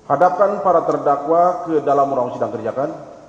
Hadapkan para terdakwa ke dalam ruang sidang kerjakan.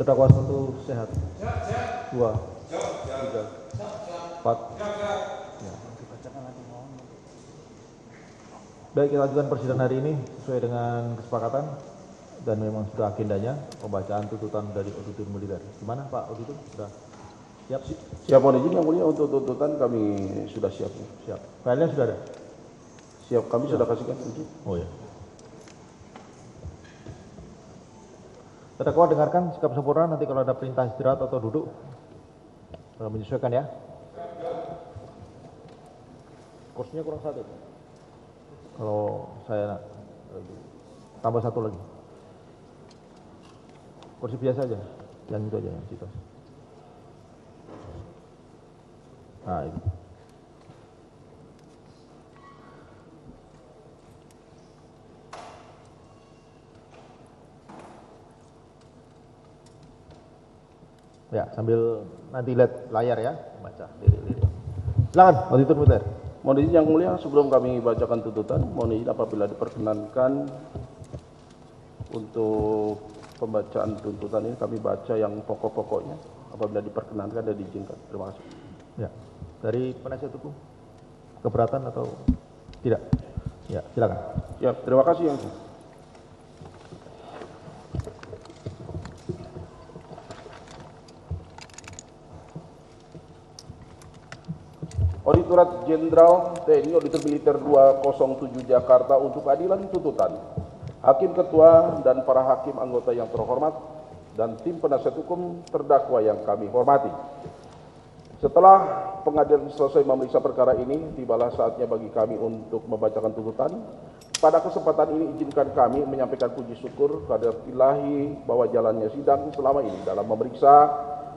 Terdakwa 1 sehat. 2, 3, 4. Ya, dibacakan lagi. Baik, kita lanjutkan persidangan hari ini sesuai dengan kesepakatan dan memang sudah agendanya pembacaan tuntutan dari auditor militer. Gimana Pak Auditor? Sudah siap? Siap, mohon izin yang mulia, untuk tuntutan kami sudah siap. Siap. Filenya sudah ada? Siap, kami sudah kasihkan. Oh ya. Terdakwa dengarkan sikap sempurna, nanti kalau ada perintah istirahat atau duduk menyesuaikan ya. Kursinya kurang 1. Kalau saya tambah 1 lagi. Kursi biasa aja, yang itu aja yang situ. Nah, ini. Ya, sambil nanti lihat layar ya, baca lirik-lirik. Silakan, auditor militer. Mohon izin yang mulia, sebelum kami bacakan tuntutan, mohon izin apabila diperkenankan untuk pembacaan tuntutan ini kami baca yang pokok-pokoknya, apabila diperkenankan dan diizinkan. Terima kasih. Ya, dari penasihat hukum keberatan atau tidak? Ya, silakan. Ya, terima kasih yang mulia. Auditorat Jenderal TNI Auditor Militer 207 Jakarta untuk keadilan tuntutan. Hakim Ketua dan para hakim anggota yang terhormat dan tim penasihat hukum terdakwa yang kami hormati. Setelah pengadilan selesai memeriksa perkara ini, tibalah saatnya bagi kami untuk membacakan tuntutan. Pada kesempatan ini izinkan kami menyampaikan puji syukur kepada Ilahi bahwa jalannya sidang selama ini dalam memeriksa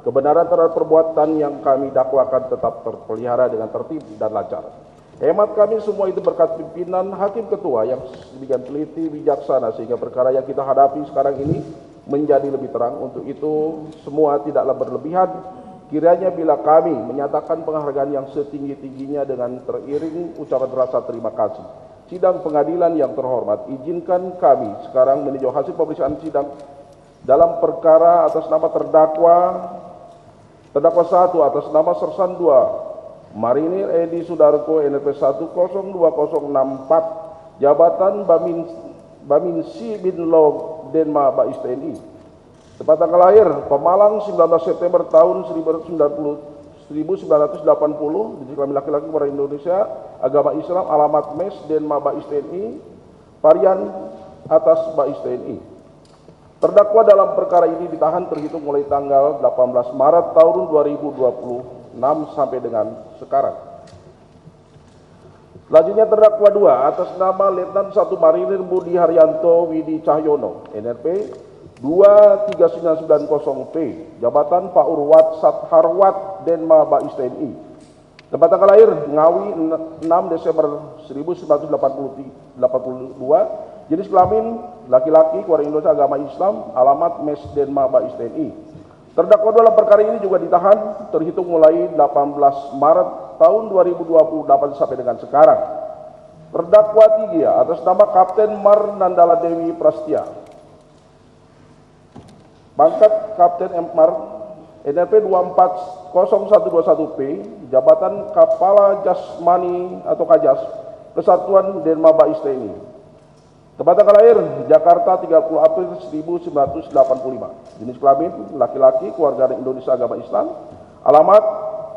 kebenaran terhadap perbuatan yang kami dakwakan tetap terpelihara dengan tertib dan lancar. Hemat kami semua itu berkat pimpinan Hakim Ketua yang sedemikian teliti, bijaksana sehingga perkara yang kita hadapi sekarang ini menjadi lebih terang. Untuk itu semua tidaklah berlebihan. Kiranya bila kami menyatakan penghargaan yang setinggi-tingginya dengan teriring ucapan rasa terima kasih. Sidang pengadilan yang terhormat, izinkan kami sekarang meninjau hasil pemeriksaan sidang dalam perkara atas nama terdakwa 1 atas nama Sersan 2 Marinir Edi Sudarko NRP 102064 jabatan Baminsi bin Log Denma Bais TNI. Tempat tanggal lahir Pemalang 19 September tahun 1980, jenis kelamin laki-laki orang Indonesia, agama Islam, alamat Mes Denma Bais TNI, varian atas Bais TNI. Terdakwa dalam perkara ini ditahan terhitung mulai tanggal 18 Maret tahun 2026 sampai dengan sekarang. Selanjutnya terdakwa 2 atas nama Letnan 1 Marinir Budi Haryanto Widi Cahyono NRP 23990P jabatan Pak Urwat Satharwat Denma Bais TNI. Tempat tanggal lahir Ngawi 6 Desember 1982, jenis kelamin laki-laki, keluarga Indonesia, agama Islam, alamat Mes Denma Bais TNI. Terdakwa dalam perkara ini juga ditahan terhitung mulai 18 Maret tahun 2028 sampai dengan sekarang. Terdakwa 3 atas nama Kapten Mar Nandala Dewi Prastia, pangkat Kapten Mar, NRP 240121P, jabatan Kepala Jasmani atau Kajas, Kesatuan Denma Bais TNI. Tempat tanggal lahir Jakarta 30 April 1985. Jenis kelamin laki-laki, keluarga Indonesia, agama Islam. Alamat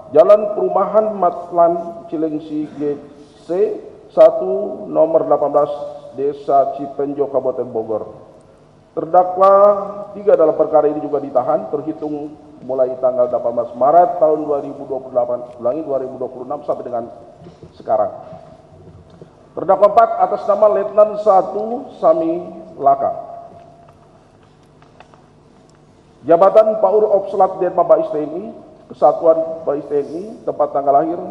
Jalan Perumahan Matlan Cilengsi GC 1 nomor 18 Desa Cipenjo, Kabupaten Bogor. Terdakwa 3 dalam perkara ini juga ditahan terhitung mulai tanggal 18 Maret tahun 2026 sampai dengan sekarang. Terdakwa 4 atas nama Letnan 1 Sami Laka. Jabatan Paur Opslat Denma Bais TNI, Kesatuan Bais TNI, tempat tanggal lahir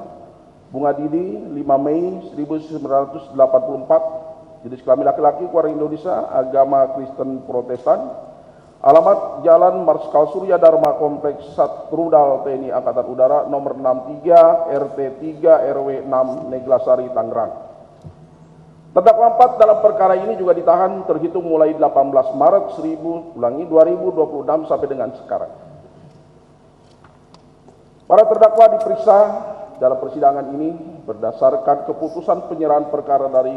Bunga Didi 5 Mei 1984, jenis kelamin laki-laki, keluarga Indonesia, agama Kristen Protestan, alamat Jalan Marskal Surya Dharma Kompleks Satrudal TNI Angkatan Udara nomor 63 RT 3 RW 6 Neglasari Tangerang. Terdakwa 4 dalam perkara ini juga ditahan terhitung mulai 18 Maret 2026 sampai dengan sekarang. Para terdakwa diperiksa dalam persidangan ini berdasarkan keputusan penyerahan perkara dari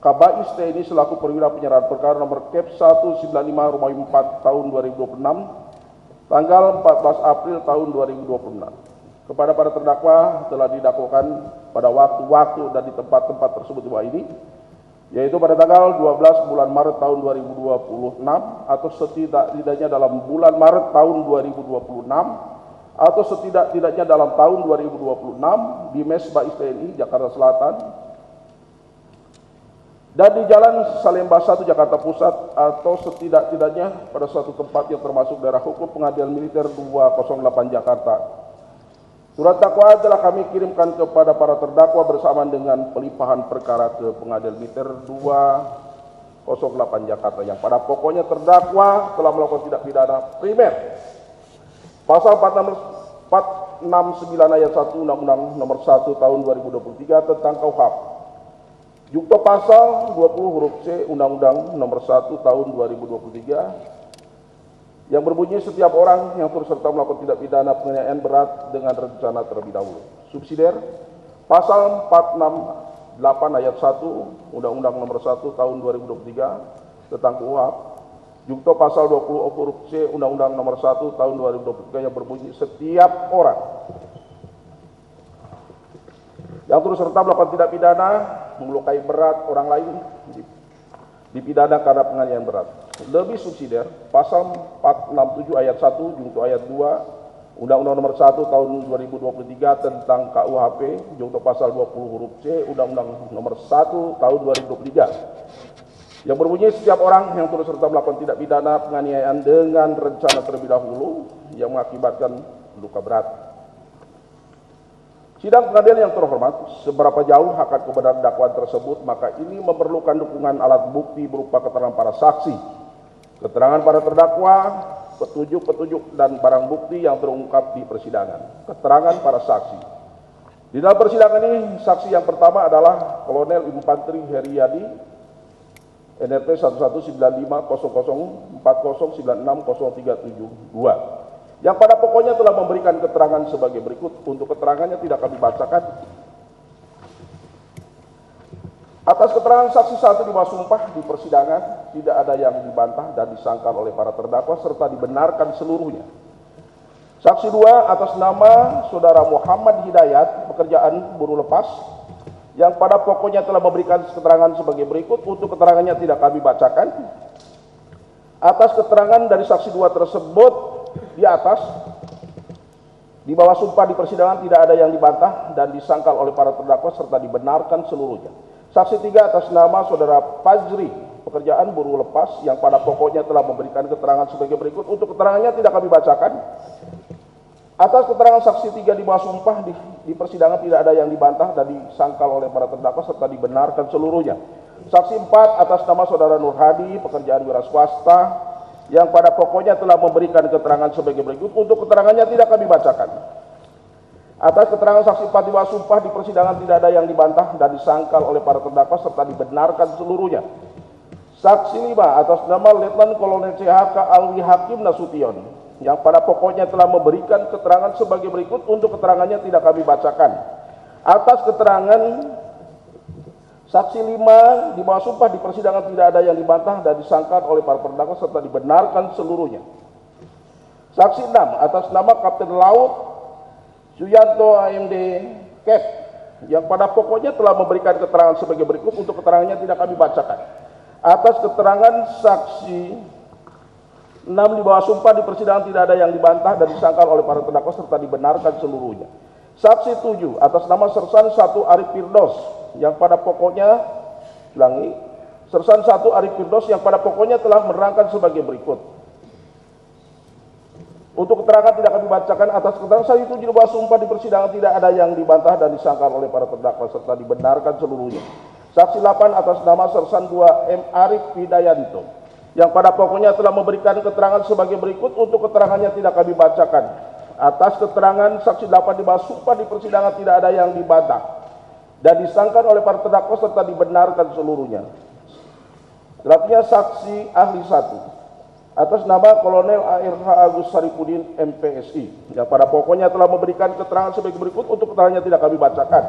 Kabais TNI selaku perwira penyerahan perkara nomor Kep 195 Romawi 4 tahun 2026 tanggal 14 April tahun 2026. Kepada para terdakwa telah didakwakan pada waktu-waktu dan di tempat-tempat tersebut di bawah ini, yaitu pada tanggal 12 bulan Maret tahun 2026 atau setidak-tidaknya dalam bulan Maret tahun 2026 atau setidak-tidaknya dalam tahun 2026 di Mes Bais TNI Jakarta Selatan dan di Jalan Salemba 1 Jakarta Pusat atau setidak-tidaknya pada suatu tempat yang termasuk daerah hukum Pengadilan Militer 208 Jakarta. Surat dakwaan telah kami kirimkan kepada para terdakwa bersamaan dengan pelimpahan perkara ke Pengadilan Militer 208 Jakarta yang pada pokoknya terdakwa telah melakukan tindak pidana primer Pasal 469 ayat 1 Undang-Undang nomor 1 tahun 2023 tentang KUHP. Jungto pasal 20 huruf C Undang-Undang nomor 1 tahun 2023 yang berbunyi setiap orang yang turut serta melakukan tindak pidana penganiayaan berat dengan rencana terlebih dahulu. Subsidiar pasal 468 ayat 1 Undang-Undang nomor 1 tahun 2023 tentang KUHP. Jungto pasal 20 huruf C Undang-Undang nomor 1 tahun 2023 yang berbunyi setiap orang yang turut serta melakukan tindak pidana melukai berat orang lain dipidana karena penganiayaan berat. Lebih subsidiar pasal 467 ayat 1 Jungto ayat 2 Undang-Undang nomor 1 tahun 2023 tentang KUHP, Jungto pasal 20 huruf C Undang-Undang nomor 1 tahun 2023 yang berbunyi setiap orang yang turut serta melakukan tindak pidana penganiayaan dengan rencana terlebih dahulu yang mengakibatkan luka berat. Sidang pengadilan yang terhormat, seberapa jauh akan kebenaran dakwaan tersebut, maka ini memerlukan dukungan alat bukti berupa keterangan para saksi, keterangan para terdakwa, petunjuk-petunjuk dan barang bukti yang terungkap di persidangan, keterangan para saksi. Di dalam persidangan ini, saksi yang pertama adalah Kolonel Infanteri Heriadi, NRP 11950404096032 yang pada pokoknya telah memberikan keterangan sebagai berikut. Untuk keterangannya tidak kami bacakan. Atas keterangan saksi 1 di bawah sumpah di persidangan tidak ada yang dibantah dan disangkal oleh para terdakwa serta dibenarkan seluruhnya. Saksi 2 atas nama Saudara Muhammad Hidayat, pekerjaan buruh lepas, yang pada pokoknya telah memberikan keterangan sebagai berikut. Untuk keterangannya tidak kami bacakan. Atas keterangan dari saksi 2 tersebut di atas, di bawah sumpah di persidangan tidak ada yang dibantah dan disangkal oleh para terdakwa serta dibenarkan seluruhnya. Saksi 3 atas nama Saudara Fajri, pekerjaan buruh lepas, yang pada pokoknya telah memberikan keterangan sebagai berikut. Untuk keterangannya tidak kami bacakan. Atas keterangan saksi 3 di bawah sumpah di persidangan tidak ada yang dibantah dan disangkal oleh para terdakwa serta dibenarkan seluruhnya. Saksi 4 atas nama Saudara Nur Hadi, pekerjaan wira swasta, yang pada pokoknya telah memberikan keterangan sebagai berikut. Untuk keterangannya tidak kami bacakan. Atas keterangan saksi 4 di bawah sumpah di persidangan tidak ada yang dibantah dan disangkal oleh para terdakwa serta dibenarkan seluruhnya. Saksi 5 atas nama Letnan Kolonel CHK Alwi Hakim Nasution, yang pada pokoknya telah memberikan keterangan sebagai berikut. Untuk keterangannya tidak kami bacakan. Atas keterangan saksi 5 di bawah sumpah di persidangan tidak ada yang dibantah dan disangkal oleh para terdakwa serta dibenarkan seluruhnya. Saksi 6 atas nama Kapten Laut Suyanto AMD Kep, yang pada pokoknya telah memberikan keterangan sebagai berikut, untuk keterangannya tidak kami bacakan. Atas keterangan saksi 6 di bawah sumpah di persidangan tidak ada yang dibantah dan disangkal oleh para terdakwa serta dibenarkan seluruhnya. Saksi 7 atas nama Sersan 1 Arif Firdaus yang pada pokoknya, Sersan 1 Arif Firdaus yang pada pokoknya telah menerangkan sebagai berikut. Untuk keterangan tidak kami bacakan. Atas keterangan saksi 7 di bawah sumpah di persidangan tidak ada yang dibantah dan disangkal oleh para terdakwa serta dibenarkan seluruhnya. Saksi 8 atas nama Sersan 2 M Arif Hidayanto yang pada pokoknya telah memberikan keterangan sebagai berikut, untuk keterangannya tidak kami bacakan. Atas keterangan saksi 8 di bawah sumpah di persidangan tidak ada yang dibantah dan disangkal oleh para terdakwa serta dibenarkan seluruhnya. Selanjutnya saksi ahli 1 atas nama Kolonel ARH Agus Saripudin MPSI yang pada pokoknya telah memberikan keterangan sebagai berikut, untuk keterangannya tidak kami bacakan.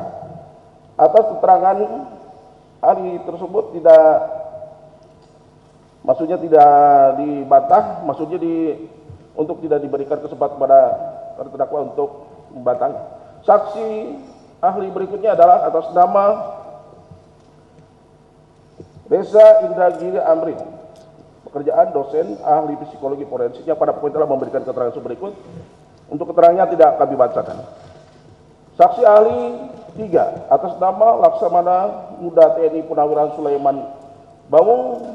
Atas keterangan ahli tersebut maksudnya tidak dibantah, maksudnya untuk tidak diberikan kesempatan pada terdakwa untuk membantah. Saksi ahli berikutnya adalah atas nama Reza Indragiri Amrin, pekerjaan dosen ahli psikologi forensik yang pada pokoknya telah memberikan keterangan berikut, untuk keterangannya tidak kami bacakan. Saksi ahli 3 atas nama Laksamana Muda TNI Purnawirawan Sulaiman Bawang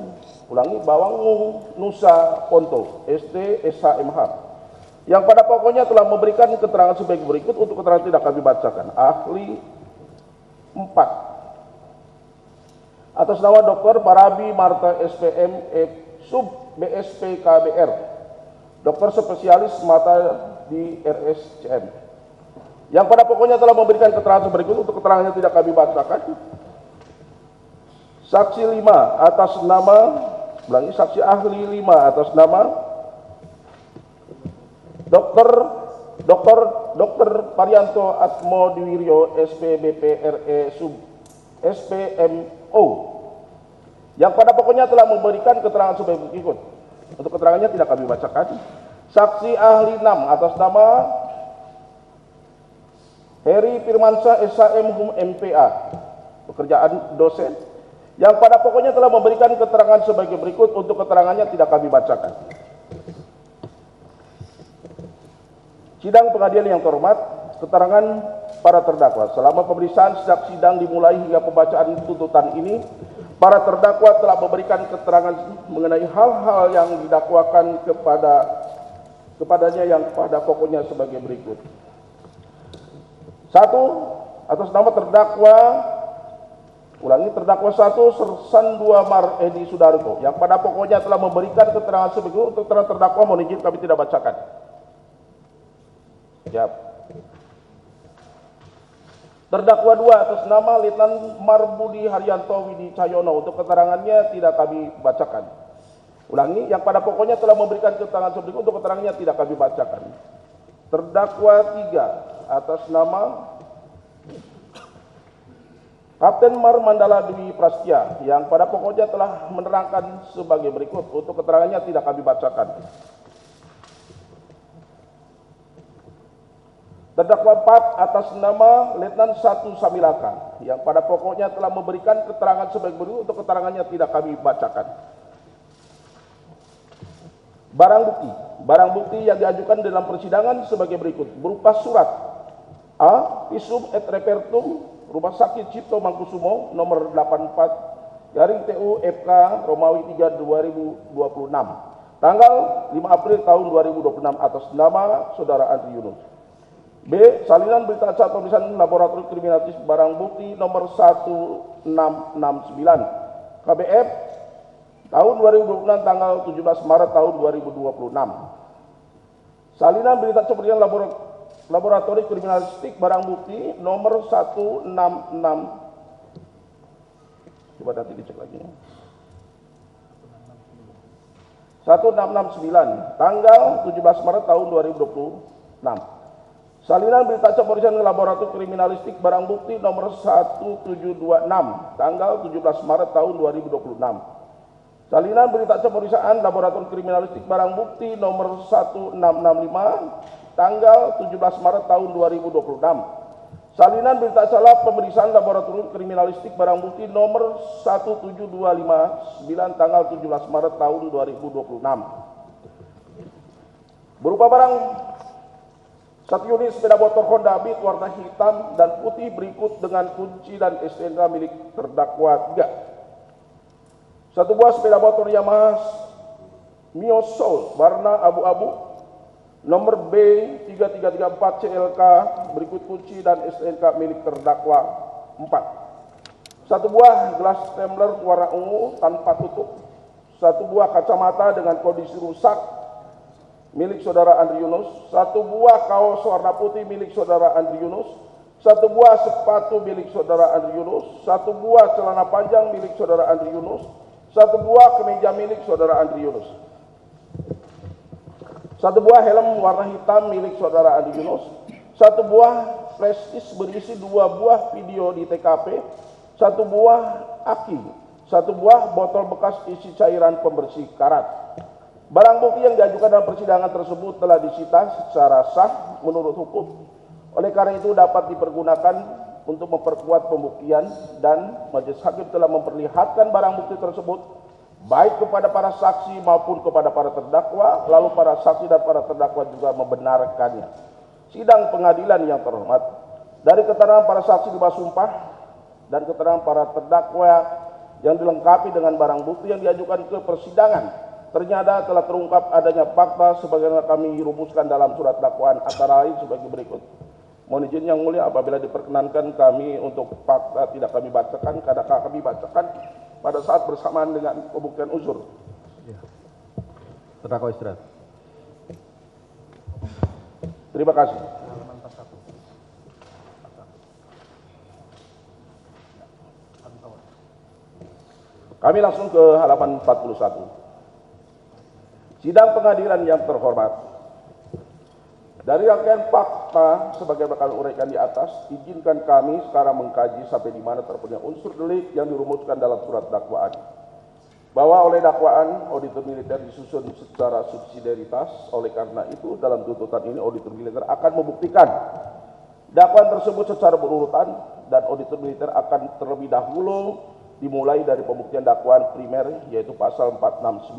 Nusa Ponto ST SHMH yang pada pokoknya telah memberikan keterangan sebagai berikut, untuk keterangan tidak kami bacakan. Ahli 4 atas nama Dr. Parabi Marta SPM Sub BSP KBR, dokter spesialis mata di RSCM yang pada pokoknya telah memberikan keterangan berikut, untuk keterangannya tidak kami bacakan. Saksi 5 atas nama saksi ahli 5 atas nama Dr. Parianto Atmo Diwiryo SPBP RE Sub SPMO yang pada pokoknya telah memberikan keterangan sebagai berikut, untuk keterangannya tidak kami bacakan. Saksi ahli 6 atas nama Heri Firmansyah SHM Hum MPA, pekerjaan dosen yang pada pokoknya telah memberikan keterangan sebagai berikut, untuk keterangannya tidak kami bacakan. Sidang pengadilan yang terhormat, keterangan para terdakwa. Selama pemeriksaan sejak sidang dimulai hingga pembacaan tuntutan ini, para terdakwa telah memberikan keterangan mengenai hal-hal yang didakwakan kepadanya yang pada pokoknya sebagai berikut. 1. Atas nama terdakwa terdakwa 1 Sersan 2 Mar Edi Sudarko yang pada pokoknya telah memberikan keterangan sebagai untuk terdakwa, mohon izin kami tidak bacakan. Siap. Terdakwa 2 atas nama Letnan Marbudi Haryanto Widi Cahyono, untuk keterangannya tidak kami bacakan. Yang pada pokoknya telah memberikan keterangan sebagai untuk keterangannya tidak kami bacakan. Terdakwa 3 atas nama Kapten Mar Mandala Dwi Prasetya yang pada pokoknya telah menerangkan sebagai berikut, untuk keterangannya tidak kami bacakan. Terdakwa 4 atas nama Letnan 1 Samilaka yang pada pokoknya telah memberikan keterangan sebagai berikut, untuk keterangannya tidak kami bacakan. Barang bukti yang diajukan dalam persidangan sebagai berikut, berupa surat A. Visum et Repertum Rumah Sakit Cipto Mangkusumo nomor 84/TU FK Romawi 3 2026 tanggal 5 April tahun 2026 atas nama Saudara Andri Yunus. B. Salinan berita acara pemeriksaan laboratorium kriminalitis barang bukti nomor 1669 KBF tahun 2026 tanggal 17 Maret tahun 2026. Salinan berita acara pemeriksaan laboratorium kriminalistik barang bukti nomor 166, coba nanti dicek lagi, 1669 tanggal 17 Maret tahun 2026. Salinan berita acara pemeriksaan laboratorium kriminalistik barang bukti nomor 1726 tanggal 17 Maret tahun 2026. Salinan berita acara pemeriksaan laboratorium kriminalistik barang bukti nomor 1665 tanggal 17 Maret tahun 2026. Salinan berita acara pemeriksaan laboratorium kriminalistik barang bukti nomor 17259 tanggal 17 Maret tahun 2026. Berupa barang 1 unit sepeda motor Honda Beat warna hitam dan putih berikut dengan kunci dan STNK milik terdakwa 3. 1 buah sepeda motor Yamaha Mio Soul warna abu-abu nomor B3334 CLK berikut kunci dan STNK milik terdakwa 4. 1 buah gelas tumbler warna ungu tanpa tutup. 1 buah kacamata dengan kondisi rusak milik saudara Andri Yunus. 1 buah kaos warna putih milik saudara Andri Yunus. 1 buah sepatu milik saudara Andri Yunus. 1 buah celana panjang milik saudara Andri Yunus. 1 buah kemeja milik saudara Andri Yunus. 1 buah helm warna hitam milik saudara Andri Yunus. 1 buah flash disk berisi 2 buah video di TKP. 1 buah aki. 1 buah botol bekas isi cairan pembersih karat. Barang bukti yang diajukan dalam persidangan tersebut telah disita secara sah menurut hukum. Oleh karena itu dapat dipergunakan untuk memperkuat pembuktian dan majelis hakim telah memperlihatkan barang bukti tersebut baik kepada para saksi maupun kepada para terdakwa, lalu para saksi dan para terdakwa juga membenarkannya. Sidang pengadilan yang terhormat, dari keterangan para saksi di bawah sumpah dan keterangan para terdakwa yang dilengkapi dengan barang bukti yang diajukan ke persidangan, ternyata telah terungkap adanya fakta sebagaimana kami rumuskan dalam surat dakwaan antara lain sebagai berikut. Mohon izin yang mulia apabila diperkenankan kami untuk fakta tidak kami bacakan karena kami bacakan pada saat bersamaan dengan pembuktian unsur. Terdakwa istirahat. Terima kasih. Kami langsung ke halaman 41. Sidang pengadilan yang terhormat. Dari rangkaian fakta sebagai bakal uraikan di atas, izinkan kami sekarang mengkaji sampai di mana terpenuhi unsur delik yang dirumuskan dalam surat dakwaan. Bahwa oleh dakwaan, auditor militer disusun secara subsidiaritas, oleh karena itu dalam tuntutan ini auditor militer akan membuktikan dakwaan tersebut secara berurutan dan auditor militer akan terlebih dahulu dimulai dari pembuktian dakwaan primer yaitu pasal 469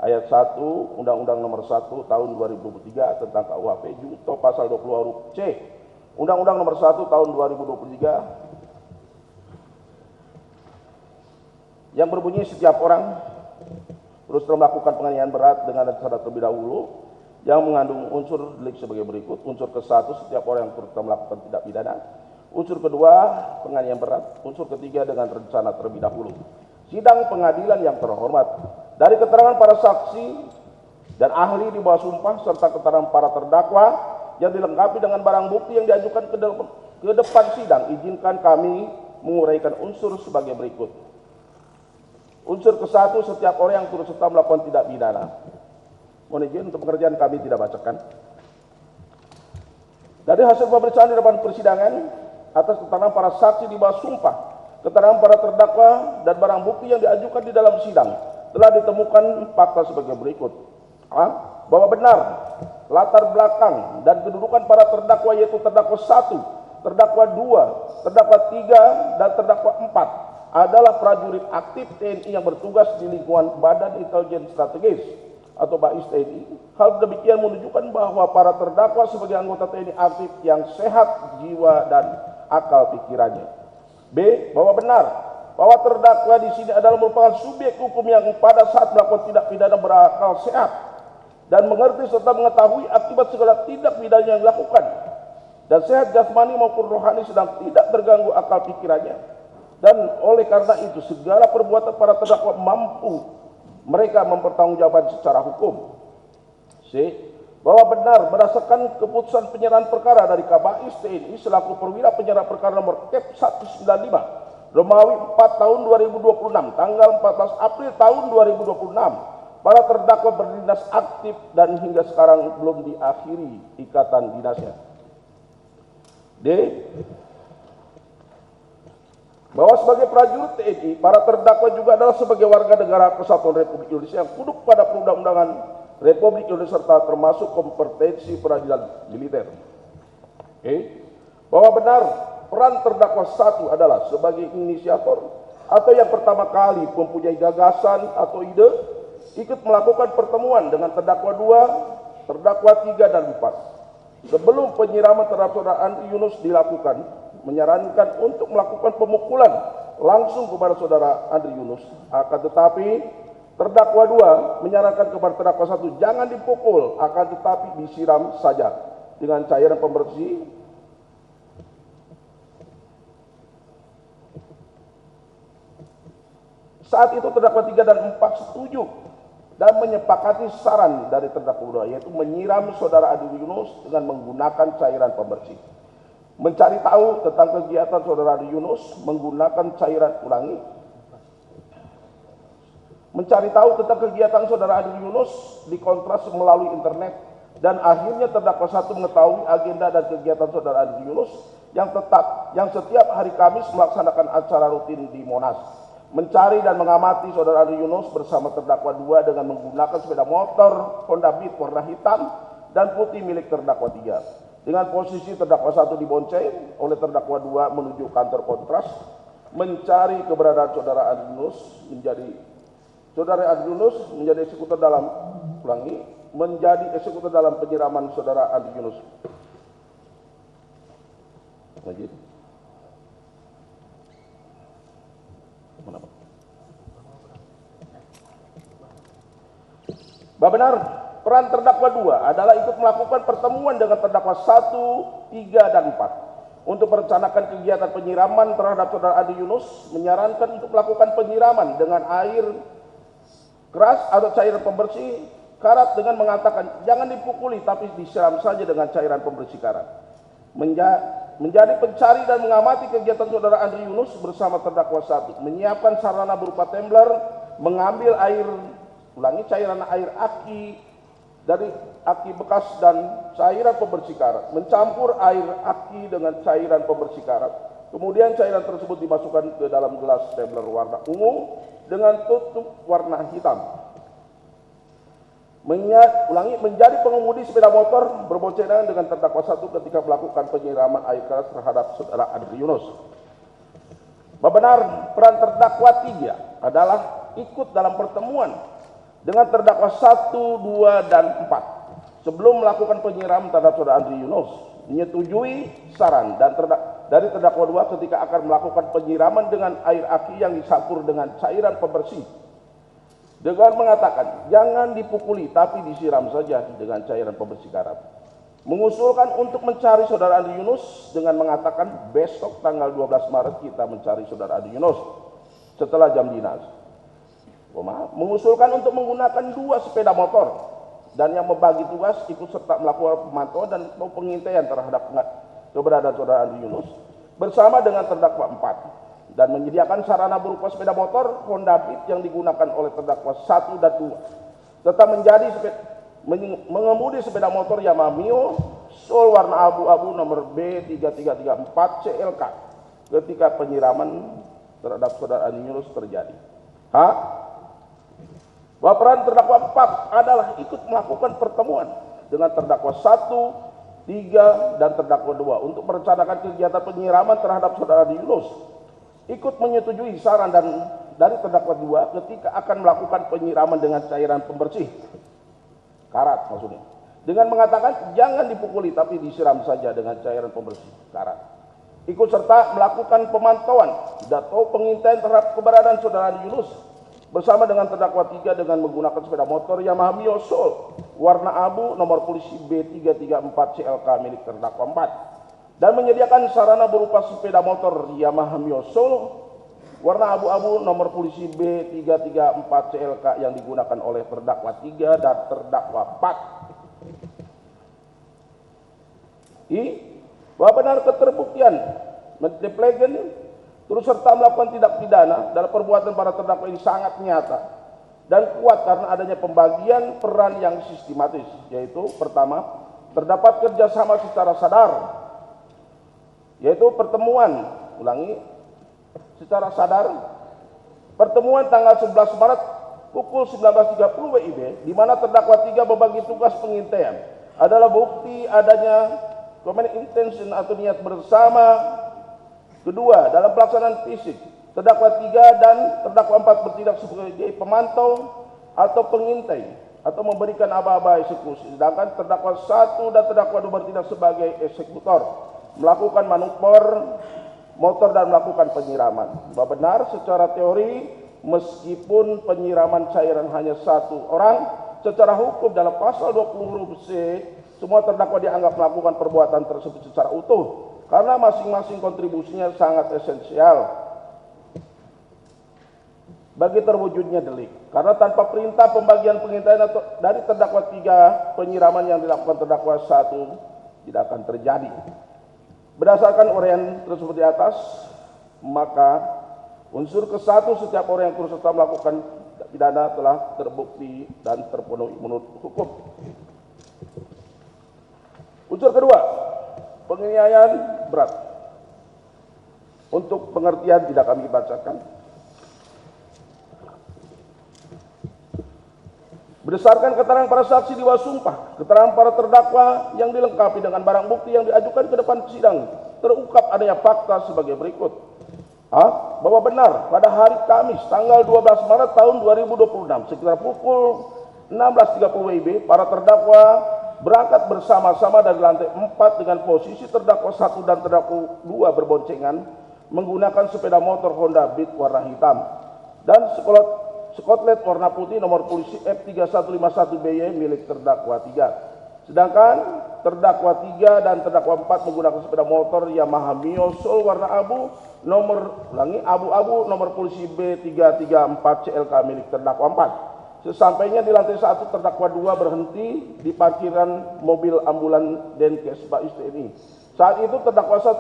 ayat 1 Undang-Undang Nomor 1 Tahun 2023 tentang KUHP junto pasal 20 huruf C Undang-Undang Nomor 1 Tahun 2023 yang berbunyi setiap orang terus melakukan penganiayaan berat dengan cara terlebih dahulu yang mengandung unsur delik sebagai berikut. Unsur ke-1 setiap orang yang turut melakukan tindak pidana. Unsur kedua penganiayaan berat. Unsur ketiga dengan rencana terlebih dahulu. Sidang pengadilan yang terhormat, dari keterangan para saksi dan ahli di bawah sumpah serta keterangan para terdakwa yang dilengkapi dengan barang bukti yang diajukan ke depan sidang, izinkan kami menguraikan unsur sebagai berikut. Unsur ke-1 setiap orang yang turut serta melakukan tindak pidana. Mohon izin untuk pengerjaan kami tidak bacakan. Dari hasil pemeriksaan di depan persidangan atas keterangan para saksi di bawah sumpah, keterangan para terdakwa dan barang bukti yang diajukan di dalam sidang telah ditemukan fakta sebagai berikut. A. Bahwa benar latar belakang dan kedudukan para terdakwa yaitu terdakwa 1, terdakwa 2, terdakwa 3, dan terdakwa 4 adalah prajurit aktif TNI yang bertugas di lingkungan Badan Intelijen Strategis atau BAIS TNI. Hal demikian menunjukkan bahwa para terdakwa sebagai anggota TNI aktif yang sehat jiwa dan akal pikirannya. B. Bahwa benar bahwa terdakwa di sini adalah merupakan subjek hukum yang pada saat melakukan tindak pidana berakal sehat dan mengerti serta mengetahui akibat segala tindak pidana yang dilakukan dan sehat jasmani maupun rohani sedang tidak terganggu akal pikirannya, dan oleh karena itu segala perbuatan para terdakwa mampu mereka mempertanggungjawabkan secara hukum. C. Bahwa benar berdasarkan keputusan penyerahan perkara dari Kabais TNI selaku perwira penyerah perkara nomor Kep 195 Romawi 4 tahun 2026 tanggal 14 April tahun 2026 para terdakwa berdinas aktif dan hingga sekarang belum diakhiri ikatan dinasnya. D. Bahwa sebagai prajurit TNI para terdakwa juga adalah sebagai warga negara Kesatuan Republik Indonesia yang tunduk pada perundang-undangan Republik Indonesia serta termasuk kompetensi peradilan militer. bahwa benar peran terdakwa 1 adalah sebagai inisiator atau yang pertama kali mempunyai gagasan atau ide ikut melakukan pertemuan dengan terdakwa 2, terdakwa 3 dan 4 sebelum penyiraman terhadap saudara Andri Yunus dilakukan, menyarankan untuk melakukan pemukulan langsung kepada saudara Andri Yunus. Akan tetapi terdakwa 2 menyarankan kepada terdakwa 1 jangan dipukul, akan tetapi disiram saja dengan cairan pembersih. Saat itu terdakwa 3 dan 4 setuju dan menyepakati saran dari terdakwa 2, yaitu menyiram saudara Andri Yunus dengan menggunakan cairan pembersih. Mencari tahu tentang kegiatan saudara Andri Yunus menggunakan cairan mencari tahu tentang kegiatan saudara Andri Yunus dikontras melalui internet, dan akhirnya terdakwa 1 mengetahui agenda dan kegiatan saudara Andri Yunus yang setiap hari Kamis melaksanakan acara rutin di Monas. Mencari dan mengamati saudara Andri Yunus bersama terdakwa 2 dengan menggunakan sepeda motor Honda Beat warna hitam dan putih milik terdakwa 3. Dengan posisi terdakwa 1 dibonceng oleh terdakwa 2 menuju kantor kontras, mencari keberadaan saudara Andri Yunus menjadi eksekutor dalam penyiraman saudara Andri Yunus. Bahwa benar peran terdakwa 2 adalah ikut melakukan pertemuan dengan terdakwa 1, 3 dan 4 untuk merencanakan kegiatan penyiraman terhadap saudara Andri Yunus, menyarankan untuk melakukan penyiraman dengan air keras atau cairan pembersih karat dengan mengatakan jangan dipukuli tapi disiram saja dengan cairan pembersih karat. Menjadi pencari dan mengamati kegiatan saudara Andri Yunus bersama terdakwa 1, menyiapkan sarana berupa tumbler, mengambil cairan air aki dari aki bekas dan cairan pembersih karat, mencampur air aki dengan cairan pembersih karat. Kemudian cairan tersebut dimasukkan ke dalam gelas tumbler warna ungu dengan tutup warna hitam. Menjadi pengemudi sepeda motor berboncengan dengan terdakwa 1 ketika melakukan penyiraman air keras terhadap saudara Andri Yunus. Benar peran terdakwa 3 adalah ikut dalam pertemuan dengan terdakwa 1, 2 dan 4 sebelum melakukan penyiraman terhadap saudara Andri Yunus, menyetujui saran dari terdakwa 2 ketika akan melakukan penyiraman dengan air aki yang dicampur dengan cairan pembersih dengan mengatakan jangan dipukuli tapi disiram saja dengan cairan pembersih karat. Mengusulkan untuk mencari saudara Andri Yunus dengan mengatakan besok tanggal 12 Maret kita mencari saudara Andri Yunus setelah jam dinas. Mengusulkan untuk menggunakan 2 sepeda motor dan yang membagi tugas ikut serta melakukan pemantauan dan pengintaian terhadap keberadaan saudara Andri Yunus bersama dengan terdakwa 4 dan menyediakan sarana berupa sepeda motor Honda Beat yang digunakan oleh terdakwa 1 dan 2 serta mengemudi sepeda motor Yamaha Mio Soul warna abu-abu nomor B3334 CLK ketika penyiraman terhadap saudara Andri Yunus terjadi. Bahwa peran terdakwa 4 adalah ikut melakukan pertemuan dengan terdakwa 1, 3 dan terdakwa 2 untuk merencanakan kegiatan penyiraman terhadap saudara Andri Yunus, ikut menyetujui saran dari terdakwa 2 ketika akan melakukan penyiraman dengan cairan pembersih karat maksudnya, dengan mengatakan jangan dipukuli tapi disiram saja dengan cairan pembersih karat. Ikut serta melakukan pemantauan atau pengintaian terhadap keberadaan saudara Andri Yunus bersama dengan terdakwa 3 dengan menggunakan sepeda motor Yamaha Mio Soul warna abu nomor polisi B334 CLK milik terdakwa 4 dan menyediakan sarana berupa sepeda motor Yamaha Mio Soul warna abu-abu nomor polisi B334 CLK yang digunakan oleh terdakwa 3 dan terdakwa 4. Bahwa benar keterbuktian mendeplegen terus serta melakukan tindak pidana dalam perbuatan para terdakwa ini sangat nyata dan kuat karena adanya pembagian peran yang sistematis, yaitu pertama, terdapat kerjasama secara sadar, yaitu pertemuan tanggal 11 Maret pukul 19.30 WIB di mana terdakwa 3 membagi tugas pengintaian adalah bukti adanya common intention atau niat bersama. Kedua, dalam pelaksanaan fisik, terdakwa 3 dan terdakwa 4 bertindak sebagai pemantau atau pengintai atau memberikan aba-aba eksekusi. Sedangkan terdakwa 1 dan terdakwa 2 bertindak sebagai eksekutor, melakukan manuver motor dan melakukan penyiraman. Bahwa benar secara teori, meskipun penyiraman cairan hanya 1 orang, secara hukum dalam pasal 20 huruf C, semua terdakwa dianggap melakukan perbuatan tersebut secara utuh, karena masing-masing kontribusinya sangat esensial bagi terwujudnya delik. Karena tanpa perintah pembagian pengintaian atau dari terdakwa 3, penyiraman yang dilakukan terdakwa 1 tidak akan terjadi. Berdasarkan uraian tersebut di atas, maka unsur ke-1 setiap orang yang turut serta melakukan pidana telah terbukti dan terpenuhi menurut hukum. Unsur kedua, penganiayaan berat. Untuk pengertian tidak kami bacakan. Berdasarkan keterangan para saksi di bawah sumpah, keterangan para terdakwa yang dilengkapi dengan barang bukti yang diajukan ke depan sidang, terungkap adanya fakta sebagai berikut. A. Bahwa benar pada hari Kamis tanggal 12 Maret tahun 2026 sekitar pukul 16.30 WIB, para terdakwa berangkat bersama-sama dari lantai 4 dengan posisi terdakwa 1 dan terdakwa 2 berboncengan menggunakan sepeda motor Honda Beat warna hitam dan Skotlet warna putih nomor polisi F3151BY milik terdakwa 3. Sedangkan terdakwa 3 dan terdakwa 4 menggunakan sepeda motor Yamaha Mio Soul warna abu nomor abu-abu nomor polisi B334CLK milik terdakwa 4. Sesampainya di lantai 1, terdakwa 2 berhenti di parkiran mobil ambulan Denkes Bais TNI. Saat itu terdakwa 1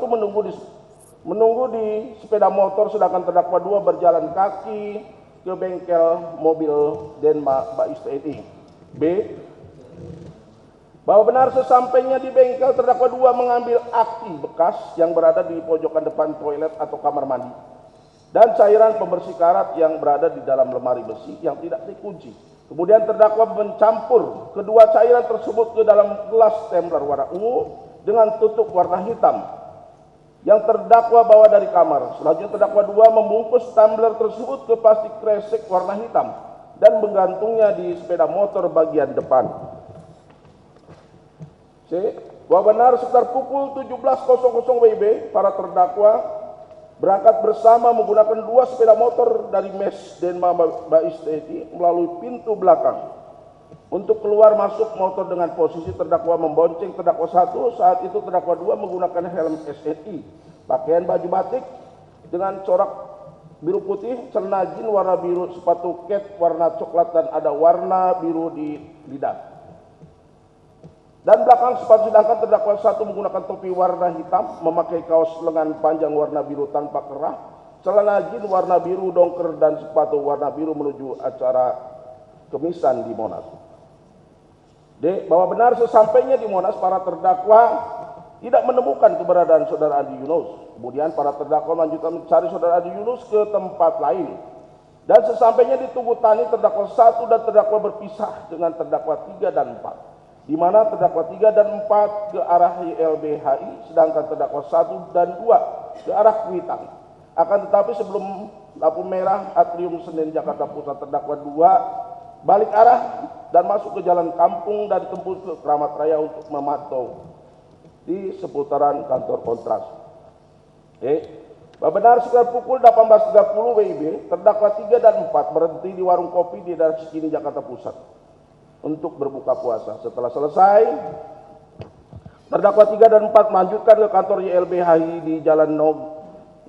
menunggu di sepeda motor, sedangkan terdakwa 2 berjalan kaki ke bengkel mobil Denma Bais TNI. B. Bahwa benar sesampainya di bengkel, terdakwa 2 mengambil aki bekas yang berada di pojokan depan toilet atau kamar mandi dan cairan pembersih karat yang berada di dalam lemari besi yang tidak dikunci. Kemudian terdakwa mencampur kedua cairan tersebut ke dalam gelas tumbler warna ungu dengan tutup warna hitam yang terdakwa bawa dari kamar. Selanjutnya terdakwa 2 membungkus tumbler tersebut ke plastik kresek warna hitam dan menggantungnya di sepeda motor bagian depan. C. Bahwa benar sekitar pukul 17.00 WIB, para terdakwa berangkat bersama menggunakan 2 sepeda motor dari mes Denma Bais TNI melalui pintu belakang untuk keluar masuk motor dengan posisi terdakwa membonceng terdakwa 1. Saat itu terdakwa 2 menggunakan helm SNI, pakaian baju batik dengan corak biru putih, celana jeans warna biru, sepatu kets warna coklat dan ada warna biru di lidah. Dan belakang sepatu, sedangkan terdakwa 1 menggunakan topi warna hitam, memakai kaos lengan panjang warna biru tanpa kerah, celana jeans warna biru dongker dan sepatu warna biru menuju acara kemisan di Monas. D. Bahwa benar sesampainya di Monas, para terdakwa tidak menemukan keberadaan saudara Andi Yunus. Kemudian para terdakwa melanjutkan mencari saudara Andi Yunus ke tempat lain. Dan sesampainya di Tugu Tani, terdakwa 1 dan terdakwa berpisah dengan terdakwa 3 dan 4. Di mana terdakwa 3 dan 4 ke arah YLBHI, sedangkan terdakwa 1 dan 2 ke arah Kuitang. Akan tetapi sebelum lampu merah Atrium Senen Jakarta Pusat, terdakwa 2 balik arah dan masuk ke jalan kampung dan tembus ke Keramat Raya untuk memantau di seputaran kantor kontras. Benar sekitar pukul 18.30 WIB, terdakwa 3 dan 4 berhenti di warung kopi di daerah Cikini Jakarta Pusat untuk berbuka puasa. Setelah selesai, terdakwa 3 dan 4 melanjutkan ke kantor YLBHI di Jalan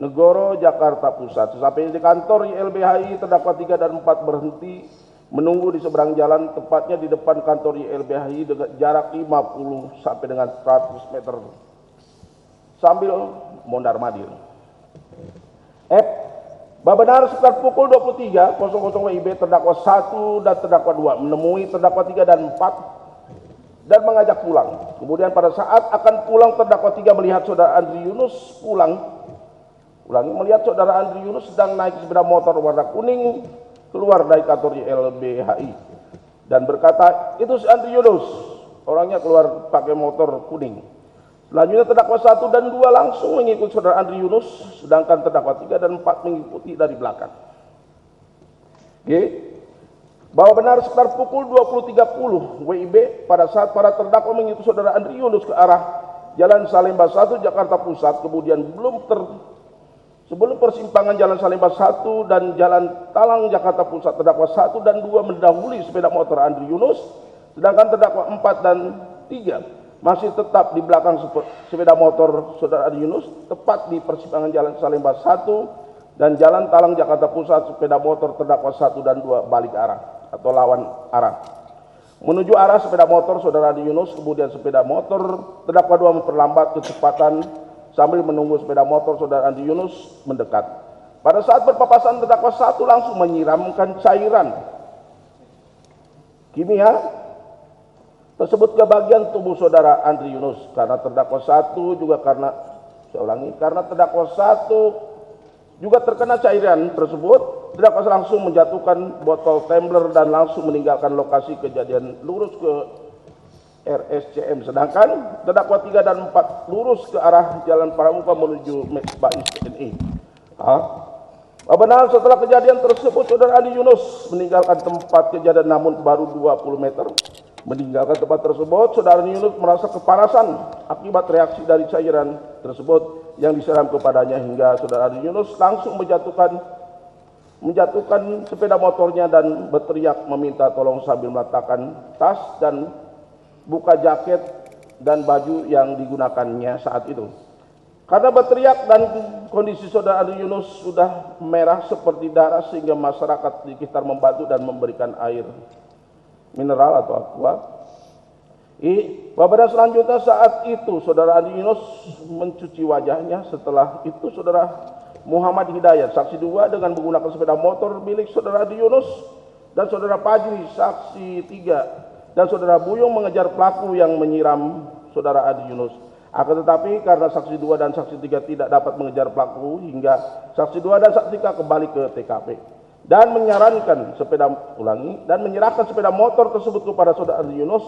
Negoro, Jakarta Pusat. Sesampainya di kantor YLBHI, terdakwa 3 dan 4 berhenti menunggu di seberang jalan, tepatnya di depan kantor YLBHI dengan jarak 50 sampai dengan 100 meter sambil mondar-mandir. F. Benar sekitar pukul 23.00 WIB, terdakwa 1 dan terdakwa 2 menemui terdakwa 3 dan 4 dan mengajak pulang. Kemudian pada saat akan pulang, terdakwa 3 melihat saudara Andri Yunus melihat saudara Andri Yunus sedang naik sepeda motor warna kuning keluar dari kantor YLBHI dan berkata, "Itu si Andri Yunus." Orangnya keluar pakai motor kuning. Selanjutnya terdakwa 1 dan 2 langsung mengikuti saudara Andri Yunus, sedangkan terdakwa 3 dan 4 mengikuti dari belakang. G. Bahwa benar sekitar pukul 20.30 WIB pada saat para terdakwa mengikuti saudara Andri Yunus ke arah Jalan Salemba 1 Jakarta Pusat, kemudian sebelum persimpangan Jalan Salemba 1 dan Jalan Talang Jakarta Pusat, terdakwa 1 dan 2 mendahului sepeda motor Andri Yunus, sedangkan terdakwa 4 dan 3 masih tetap di belakang sepeda motor saudara Andri Yunus, tepat di persimpangan Jalan Salemba 1 dan Jalan Talang Jakarta Pusat. Sepeda motor terdakwa 1 dan 2 balik arah atau lawan arah menuju arah sepeda motor saudara Andri Yunus, kemudian sepeda motor terdakwa 2 memperlambat kecepatan sambil menunggu sepeda motor saudara Andri Yunus mendekat. Pada saat berpapasan, terdakwa 1 langsung menyiramkan cairan kimia tersebut ke bagian tubuh saudara Andri Yunus. Karena terdakwa 1 juga karena terdakwa 1 juga terkena cairan tersebut, terdakwa langsung menjatuhkan botol tumbler dan langsung meninggalkan lokasi kejadian lurus ke RSCM, sedangkan terdakwa 3 dan 4 lurus ke arah Jalan Pramuka menuju Bais TNI. Benar setelah kejadian tersebut saudara Andri Yunus meninggalkan tempat kejadian namun baru 20 meter meninggalkan tempat tersebut, saudara Andri Yunus merasa kepanasan akibat reaksi dari cairan tersebut yang disiram kepadanya hingga saudara Andri Yunus langsung menjatuhkan sepeda motornya dan berteriak meminta tolong sambil meletakkan tas dan buka jaket dan baju yang digunakannya saat itu. Karena berteriak dan kondisi saudara Andri Yunus sudah merah seperti darah sehingga masyarakat di sekitar membantu dan memberikan air mineral atau aqua. Pada selanjutnya saat itu saudara Andri Yunus mencuci wajahnya. Setelah itu saudara Muhammad Hidayat saksi 2 dengan menggunakan sepeda motor milik saudara Andri Yunus dan saudara Fajri saksi 3 dan saudara Buyung mengejar pelaku yang menyiram saudara Andri Yunus. Akan tetapi karena saksi 2 dan saksi 3 tidak dapat mengejar pelaku hingga saksi 2 dan saksi 3 kembali ke TKP dan menyerahkan sepeda motor tersebut kepada saudara Andri Yunus.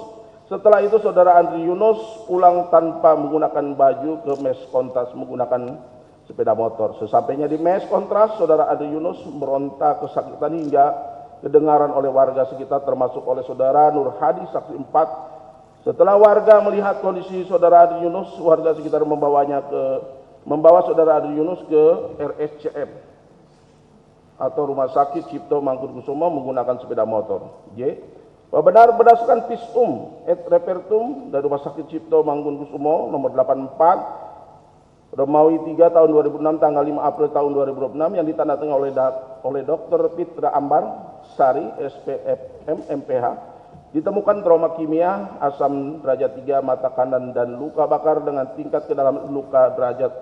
Setelah itu saudara Andri Yunus pulang tanpa menggunakan baju ke mes kontras menggunakan sepeda motor. Sesampainya di mes kontras, saudara Andri Yunus meronta kesakitan hingga kedengaran oleh warga sekitar termasuk oleh saudara Nur Hadi saksi 4. Setelah warga melihat kondisi saudara Andri Yunus, warga sekitar membawa saudara Andri Yunus ke RSCM atau Rumah Sakit Cipto Mangunkusumo menggunakan sepeda motor. J. Benar berdasarkan Visum et Repertum dari Rumah Sakit Cipto Mangunkusumo nomor 84 Romawi 3 tahun 2006 tanggal 5 April tahun 2026 yang ditandatangani oleh Dr. Fitra Ambar Sari SPFM MPH, ditemukan trauma kimia, asam derajat 3 mata kanan dan luka bakar dengan tingkat kedalaman luka derajat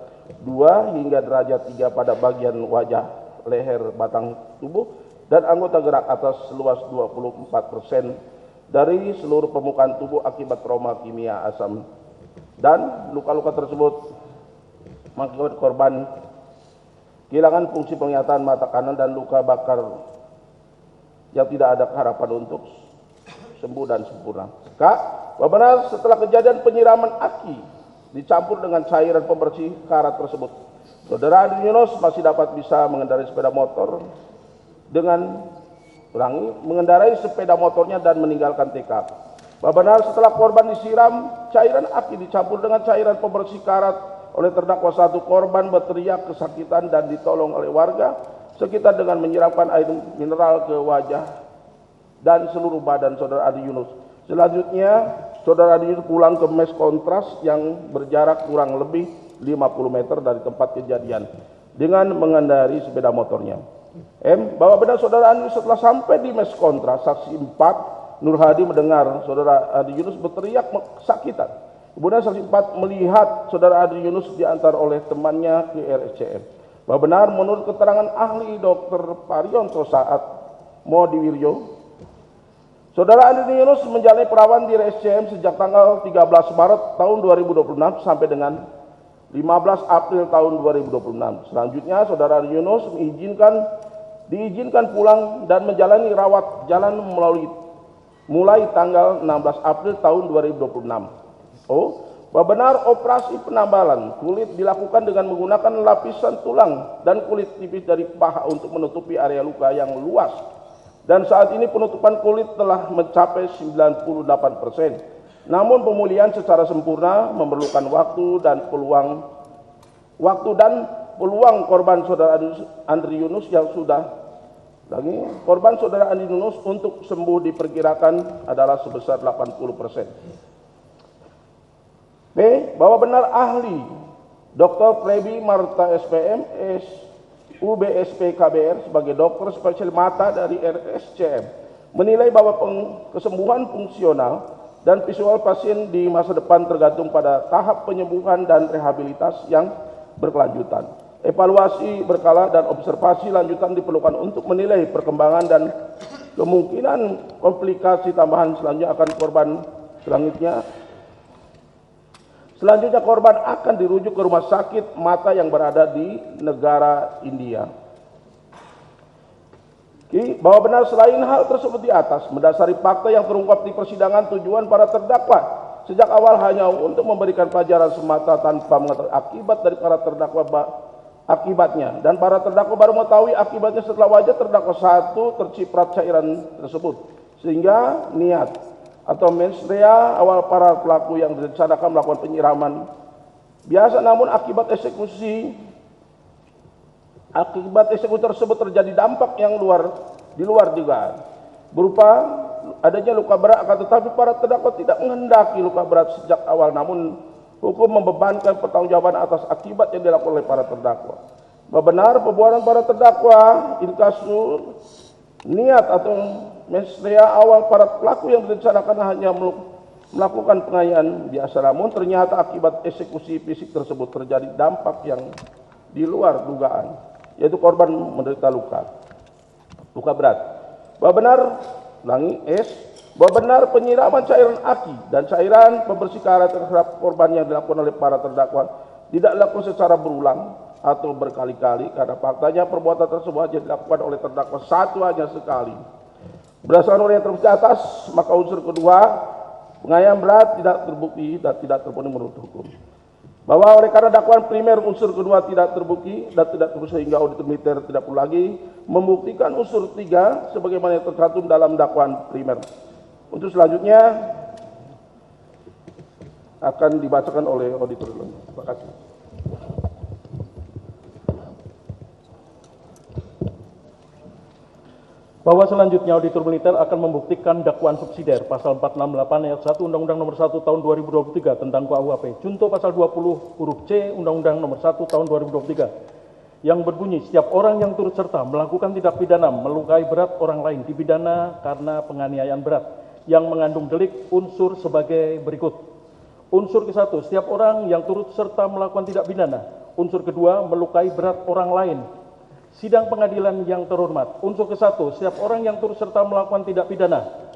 2 hingga derajat 3 pada bagian wajah, leher, batang tubuh, dan anggota gerak atas seluas 24% dari seluruh permukaan tubuh akibat trauma kimia asam. Dan luka-luka tersebut mengakibatkan korban kehilangan fungsi penglihatan mata kanan dan luka bakar yang tidak ada harapan untuk sembuh dan sempurna. Benar setelah kejadian penyiraman aki dicampur dengan cairan pembersih karat tersebut, saudara Andri Yunus masih dapat bisa mengendarai sepeda motor mengendarai sepeda motornya dan meninggalkan TKP. Benar setelah korban disiram cairan aki dicampur dengan cairan pembersih karat oleh terdakwa 1, korban berteriak kesakitan dan ditolong oleh warga sekitar dengan menyiramkan air mineral ke wajah dan seluruh badan saudara Andri Yunus. Selanjutnya saudara Andri Yunus pulang ke mes kontras yang berjarak kurang lebih 50 meter dari tempat kejadian dengan mengendarai sepeda motornya. Bahwa benar saudara Andri setelah sampai di mes kontras, saksi 4 Nur Hadi mendengar saudara Andri Yunus berteriak kesakitan. Kemudian saksi 4 melihat saudara Andri Yunus diantar oleh temannya ke RSCM. Bahwa benar menurut keterangan ahli Dr. Parionto saat Modiwiryo, saudara Andri Yunus menjalani perawatan di RSCM sejak tanggal 13 Maret tahun 2026 sampai dengan 15 April tahun 2026. Selanjutnya saudara Andri Yunus diizinkan pulang dan menjalani rawat jalan mulai tanggal 16 April tahun 2026. bahwa benar operasi penambalan kulit dilakukan dengan menggunakan lapisan tulang dan kulit tipis dari paha untuk menutupi area luka yang luas. Dan saat ini penutupan kulit telah mencapai 98%. Namun pemulihan secara sempurna memerlukan waktu dan peluang korban saudara Andri Yunus yang sudah korban saudara Andri Yunus untuk sembuh diperkirakan adalah sebesar 80%. B. Bahwa benar ahli Dr. Feby Marta SPM UBSP KBR sebagai dokter spesialis mata dari RSCM menilai bahwa kesembuhan fungsional dan visual pasien di masa depan tergantung pada tahap penyembuhan dan rehabilitas yang berkelanjutan. Evaluasi berkala dan observasi lanjutan diperlukan untuk menilai perkembangan dan kemungkinan komplikasi tambahan selanjutnya akan korban Selanjutnya korban akan dirujuk ke rumah sakit mata yang berada di negara India. Bahwa benar selain hal tersebut di atas, mendasari fakta yang terungkap di persidangan, tujuan para terdakwa sejak awal hanya untuk memberikan pelajaran semata tanpa mengetahui akibat dari para terdakwa akibatnya. Dan para terdakwa baru mengetahui akibatnya setelah wajah terdakwa satu terciprat cairan tersebut. Sehingga niat atau mens rea awal para pelaku yang direncanakan melakukan penyiraman biasa, namun akibat eksekusi tersebut terjadi dampak yang di luar dugaan berupa adanya luka berat, akan tetapi para terdakwa tidak menghendaki luka berat sejak awal, namun hukum membebankan pertanggungjawaban atas akibat yang dilakukan oleh para terdakwa. Benar perbuatan para terdakwa inkasu niat atau mens rea awal para pelaku yang direncanakan hanya melakukan penganiayaan biasa, namun ternyata akibat eksekusi fisik tersebut terjadi dampak yang di luar dugaan, yaitu korban menderita luka berat. Bahwa benar penyiraman cairan aki dan cairan pembersih karat terhadap korban yang dilakukan oleh para terdakwa tidak dilakukan secara berulang atau berkali-kali, karena faktanya perbuatan tersebut hanya dilakukan oleh terdakwa satu hanya sekali. Berdasarkan oleh yang terbukti atas, maka unsur kedua penganiayaan berat tidak terbukti dan tidak terpenuhi menurut hukum. Bahwa oleh karena dakwaan primer unsur kedua tidak terbukti dan tidak terbukti, sehingga auditor militer tidak perlu lagi membuktikan unsur tiga sebagaimana yang tercantum dalam dakwaan primer. Untuk selanjutnya akan dibacakan oleh auditor. Terima kasih. Bahwa selanjutnya auditor militer akan membuktikan dakwaan subsidiar pasal 468 ayat 1 Undang-Undang Nomor 1 Tahun 2023 tentang KUHP, junto pasal 20 huruf C Undang-Undang Nomor 1 Tahun 2023 yang berbunyi setiap orang yang turut serta melakukan tindak pidana melukai berat orang lain dipidana karena penganiayaan berat yang mengandung delik unsur sebagai berikut. Unsur ke-1, setiap orang yang turut serta melakukan tindak pidana. Unsur kedua, melukai berat orang lain. Sidang pengadilan yang terhormat, unsur ke-1, setiap orang yang turut serta melakukan tindak pidana.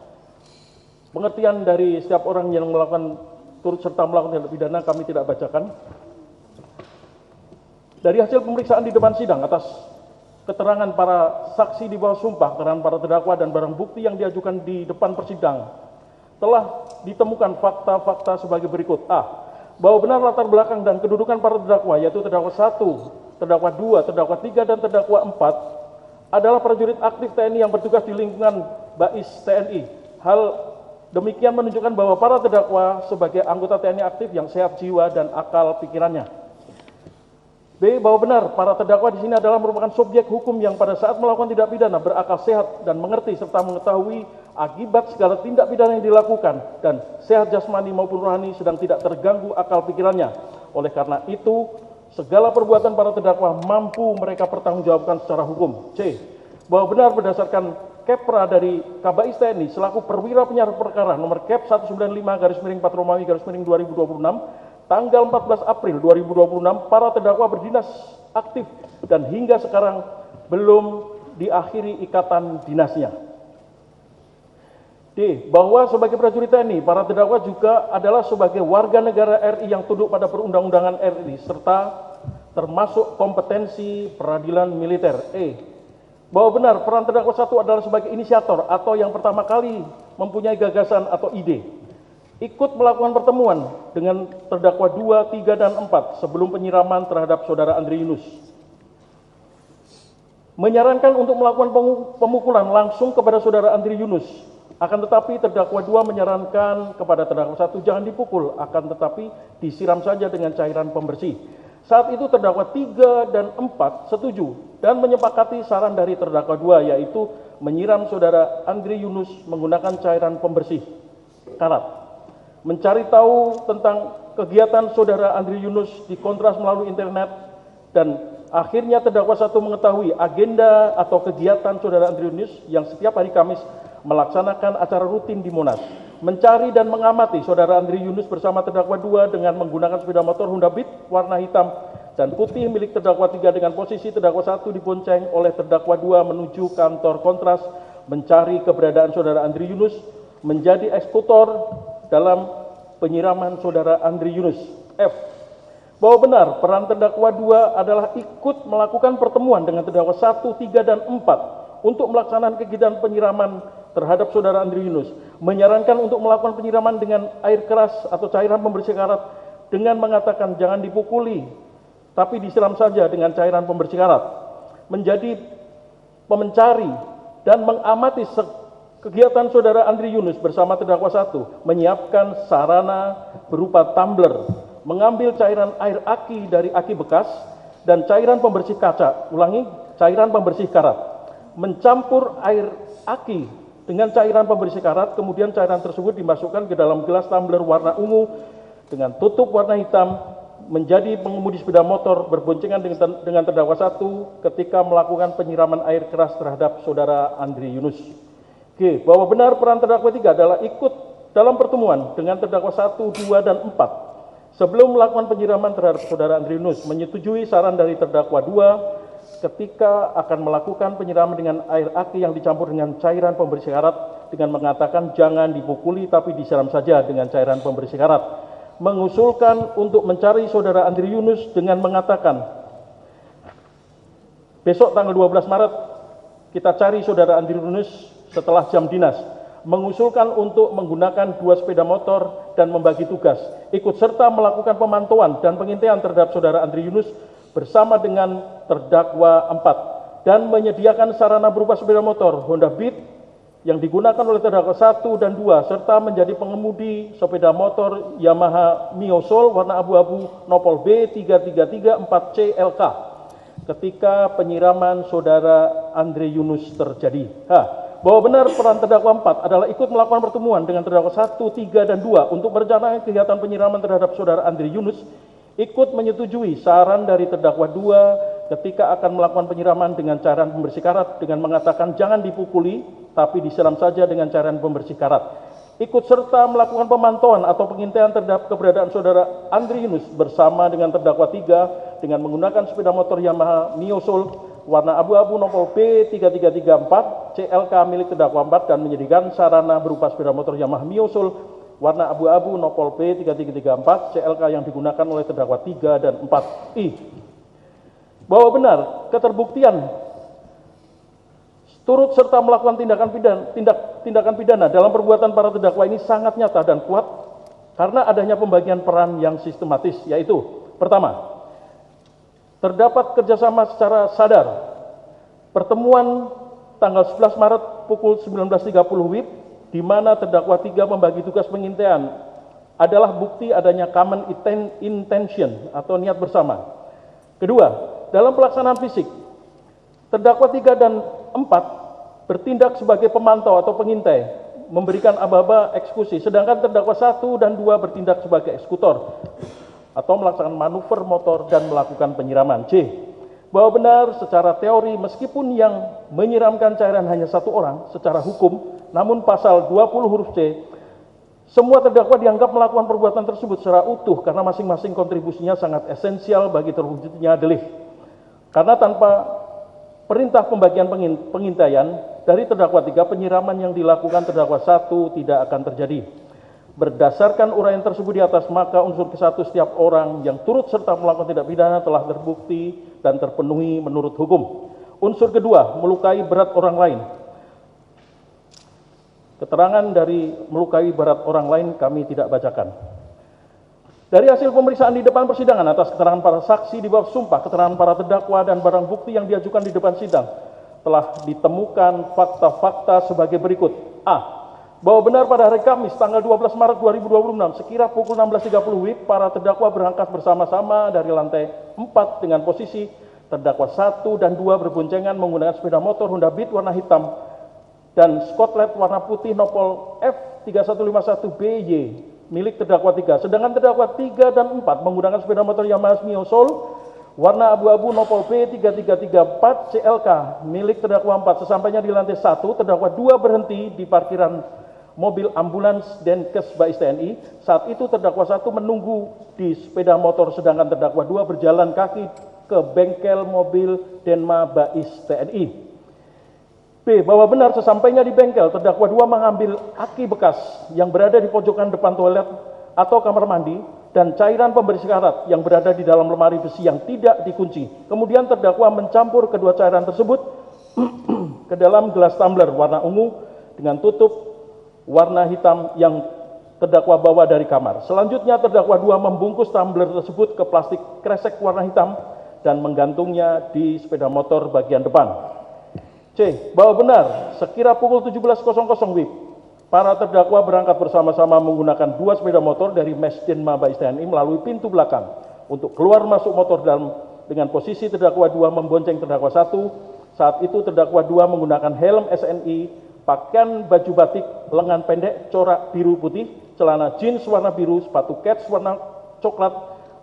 Pengertian dari setiap orang yang turut serta melakukan tindak pidana kami tidak bacakan. Dari hasil pemeriksaan di depan sidang atas keterangan para saksi di bawah sumpah, keterangan para terdakwa dan barang bukti yang diajukan di depan persidangan, telah ditemukan fakta-fakta sebagai berikut. A. Bahwa benar latar belakang dan kedudukan para terdakwa, yaitu terdakwa 1, terdakwa 2, terdakwa 3, dan terdakwa 4 adalah prajurit aktif TNI yang bertugas di lingkungan BAIS TNI. Hal demikian menunjukkan bahwa para terdakwa sebagai anggota TNI aktif yang sehat jiwa dan akal pikirannya. B. Bahwa benar para terdakwa di sini adalah merupakan subjek hukum yang pada saat melakukan tindak pidana berakal sehat dan mengerti serta mengetahui akibat segala tindak pidana yang dilakukan dan sehat jasmani maupun rohani sedang tidak terganggu akal pikirannya. Oleh karena itu, segala perbuatan para terdakwa mampu mereka pertanggungjawabkan secara hukum. C. Bahwa benar berdasarkan Kepra dari KBAIS TNI selaku perwira penyarah perkara nomor Kep 195/4-Romawi/2026 tanggal 14 April 2026 para terdakwa berdinas aktif dan hingga sekarang belum diakhiri ikatan dinasnya. D. Bahwa sebagai prajurit TNI, para terdakwa juga adalah sebagai warga negara RI yang tunduk pada perundang-undangan RI serta termasuk kompetensi peradilan militer. E. Bahwa benar peran terdakwa 1 adalah sebagai inisiator atau yang pertama kali mempunyai gagasan atau ide ikut melakukan pertemuan dengan terdakwa 2, 3, dan 4 sebelum penyiraman terhadap saudara Andri Yunus. Menyarankan untuk melakukan pemukulan langsung kepada saudara Andri Yunus. Akan tetapi terdakwa 2 menyarankan kepada terdakwa 1 jangan dipukul, akan tetapi disiram saja dengan cairan pembersih. Saat itu terdakwa 3 dan 4 setuju dan menyepakati saran dari terdakwa 2, yaitu menyiram saudara Andri Yunus menggunakan cairan pembersih karat. Mencari tahu tentang kegiatan saudara Andri Yunus di Kontras melalui internet, dan akhirnya terdakwa 1 mengetahui agenda atau kegiatan saudara Andri Yunus yang setiap hari Kamis melaksanakan acara rutin di Monas. Mencari dan mengamati saudara Andri Yunus bersama terdakwa 2 dengan menggunakan sepeda motor Honda Beat warna hitam dan putih milik terdakwa 3 dengan posisi terdakwa 1 dibonceng oleh terdakwa 2 menuju kantor Kontras. Mencari keberadaan saudara Andri Yunus, menjadi eksekutor dalam penyiraman saudara Andri Yunus. F. Bahwa benar peran terdakwa 2 adalah ikut melakukan pertemuan dengan terdakwa 1, 3, dan 4 untuk melaksanakan kegiatan penyiraman terhadap saudara Andri Yunus. Menyarankan untuk melakukan penyiraman dengan air keras atau cairan pembersih karat dengan mengatakan jangan dipukuli, tapi disiram saja dengan cairan pembersih karat. Menjadi mencari dan mengamati kegiatan saudara Andri Yunus bersama terdakwa 1, menyiapkan sarana berupa tumbler, mengambil cairan air aki dari aki bekas dan cairan pembersih kaca, cairan pembersih karat, mencampur air aki dengan cairan pembersih karat, kemudian cairan tersebut dimasukkan ke dalam gelas tumbler warna ungu dengan tutup warna hitam, menjadi pengemudi sepeda motor berboncengan dengan terdakwa 1 ketika melakukan penyiraman air keras terhadap saudara Andri Yunus. G. Bahwa benar peran terdakwa 3 adalah ikut dalam pertemuan dengan terdakwa 1, 2, dan 4 sebelum melakukan penyiraman terhadap saudara Andri Yunus, menyetujui saran dari terdakwa 2 ketika akan melakukan penyiraman dengan air aki yang dicampur dengan cairan pembersih karat dengan mengatakan jangan dipukuli tapi disiram saja dengan cairan pembersih karat. Mengusulkan untuk mencari saudara Andri Yunus dengan mengatakan besok tanggal 12 Maret kita cari saudara Andri Yunus setelah jam dinas. Mengusulkan untuk menggunakan 2 sepeda motor dan membagi tugas, ikut serta melakukan pemantauan dan pengintaian terhadap saudara Andri Yunus bersama dengan terdakwa 4 dan menyediakan sarana berupa sepeda motor Honda Beat yang digunakan oleh terdakwa 1 dan 2 serta menjadi pengemudi sepeda motor Yamaha Mio Soul warna abu-abu nopol B3334C LK ketika penyiraman saudara Andri Yunus terjadi. H. Bahwa benar peran terdakwa 4 adalah ikut melakukan pertemuan dengan terdakwa 1, 3, dan 2 untuk merencanakan kegiatan penyiraman terhadap saudara Andri Yunus, ikut menyetujui saran dari terdakwa 2 ketika akan melakukan penyiraman dengan cairan pembersih karat dengan mengatakan jangan dipukuli tapi disiram saja dengan cairan pembersih karat. Ikut serta melakukan pemantauan atau pengintaian terhadap keberadaan saudara Andri Yunus bersama dengan terdakwa 3 dengan menggunakan sepeda motor Yamaha Mio Soul warna abu-abu nopol B3334 CLK milik terdakwa 4 dan menyediakan sarana berupa sepeda motor Yamaha Mio Soul warna abu-abu nopol B3334 CLK yang digunakan oleh terdakwa 3 dan 4. I. Bahwa benar keterbuktian turut serta melakukan tindakan pidana dalam perbuatan para terdakwa ini sangat nyata dan kuat karena adanya pembagian peran yang sistematis, yaitu pertama, terdapat kerjasama secara sadar. Pertemuan tanggal 11 Maret pukul 19.30 WIB di mana terdakwa 3 membagi tugas pengintaian adalah bukti adanya common intention atau niat bersama. Kedua, dalam pelaksanaan fisik, terdakwa 3 dan 4 bertindak sebagai pemantau atau pengintai, memberikan aba-aba eksekusi, sedangkan terdakwa 1 dan 2 bertindak sebagai eksekutor atau melaksanakan manuver motor dan melakukan penyiraman. C. Bahwa benar secara teori meskipun yang menyiramkan cairan hanya 1 orang secara hukum, namun pasal 20 huruf C, semua terdakwa dianggap melakukan perbuatan tersebut secara utuh karena masing-masing kontribusinya sangat esensial bagi terwujudnya delik. Karena tanpa perintah pembagian pengintaian dari terdakwa 3, penyiraman yang dilakukan terdakwa 1 tidak akan terjadi. Berdasarkan uraian tersebut di atas, maka unsur ke-1 setiap orang yang turut serta melakukan tindak pidana telah terbukti dan terpenuhi menurut hukum. Unsur kedua, melukai berat orang lain. Keterangan dari melukai berat orang lain kami tidak bacakan. Dari hasil pemeriksaan di depan persidangan atas keterangan para saksi di bawah sumpah, keterangan para terdakwa dan barang bukti yang diajukan di depan sidang, telah ditemukan fakta-fakta sebagai berikut. A. Bahwa benar pada hari Kamis tanggal 12 Maret 2026 sekira pukul 16.30 WIB para terdakwa berangkat bersama-sama dari lantai 4 dengan posisi terdakwa 1 dan 2 berboncengan menggunakan sepeda motor Honda Beat warna hitam dan Scotlet warna putih nopol F3151BY milik terdakwa 3. Sedangkan terdakwa 3 dan 4 menggunakan sepeda motor Yamaha Mio Soul warna abu-abu nopol B3334 CLK milik terdakwa 4. Sesampainya di lantai 1, terdakwa 2 berhenti di parkiran mobil ambulans Denkes Bais TNI. Saat itu terdakwa 1 menunggu di sepeda motor, sedangkan terdakwa 2 berjalan kaki ke bengkel mobil Denma Bais TNI. B. Bahwa benar sesampainya di bengkel, terdakwa 2 mengambil aki bekas yang berada di pojokan depan toilet atau kamar mandi dan cairan pembersih karat yang berada di dalam lemari besi yang tidak dikunci. Kemudian terdakwa mencampur kedua cairan tersebut ke dalam gelas tumbler warna ungu dengan tutup warna hitam yang terdakwa bawa dari kamar. Selanjutnya terdakwa 2 membungkus tumbler tersebut ke plastik kresek warna hitam dan menggantungnya di sepeda motor bagian depan. C. Bahwa benar sekira pukul 17.00 WIB para terdakwa berangkat bersama-sama menggunakan 2 sepeda motor dari Mesden Mabais TNI melalui pintu belakang untuk keluar masuk motor dengan posisi terdakwa 2 membonceng terdakwa 1. Saat itu terdakwa 2 menggunakan helm SNI, pakaian baju batik lengan pendek corak biru putih, celana jeans warna biru, sepatu kets warna coklat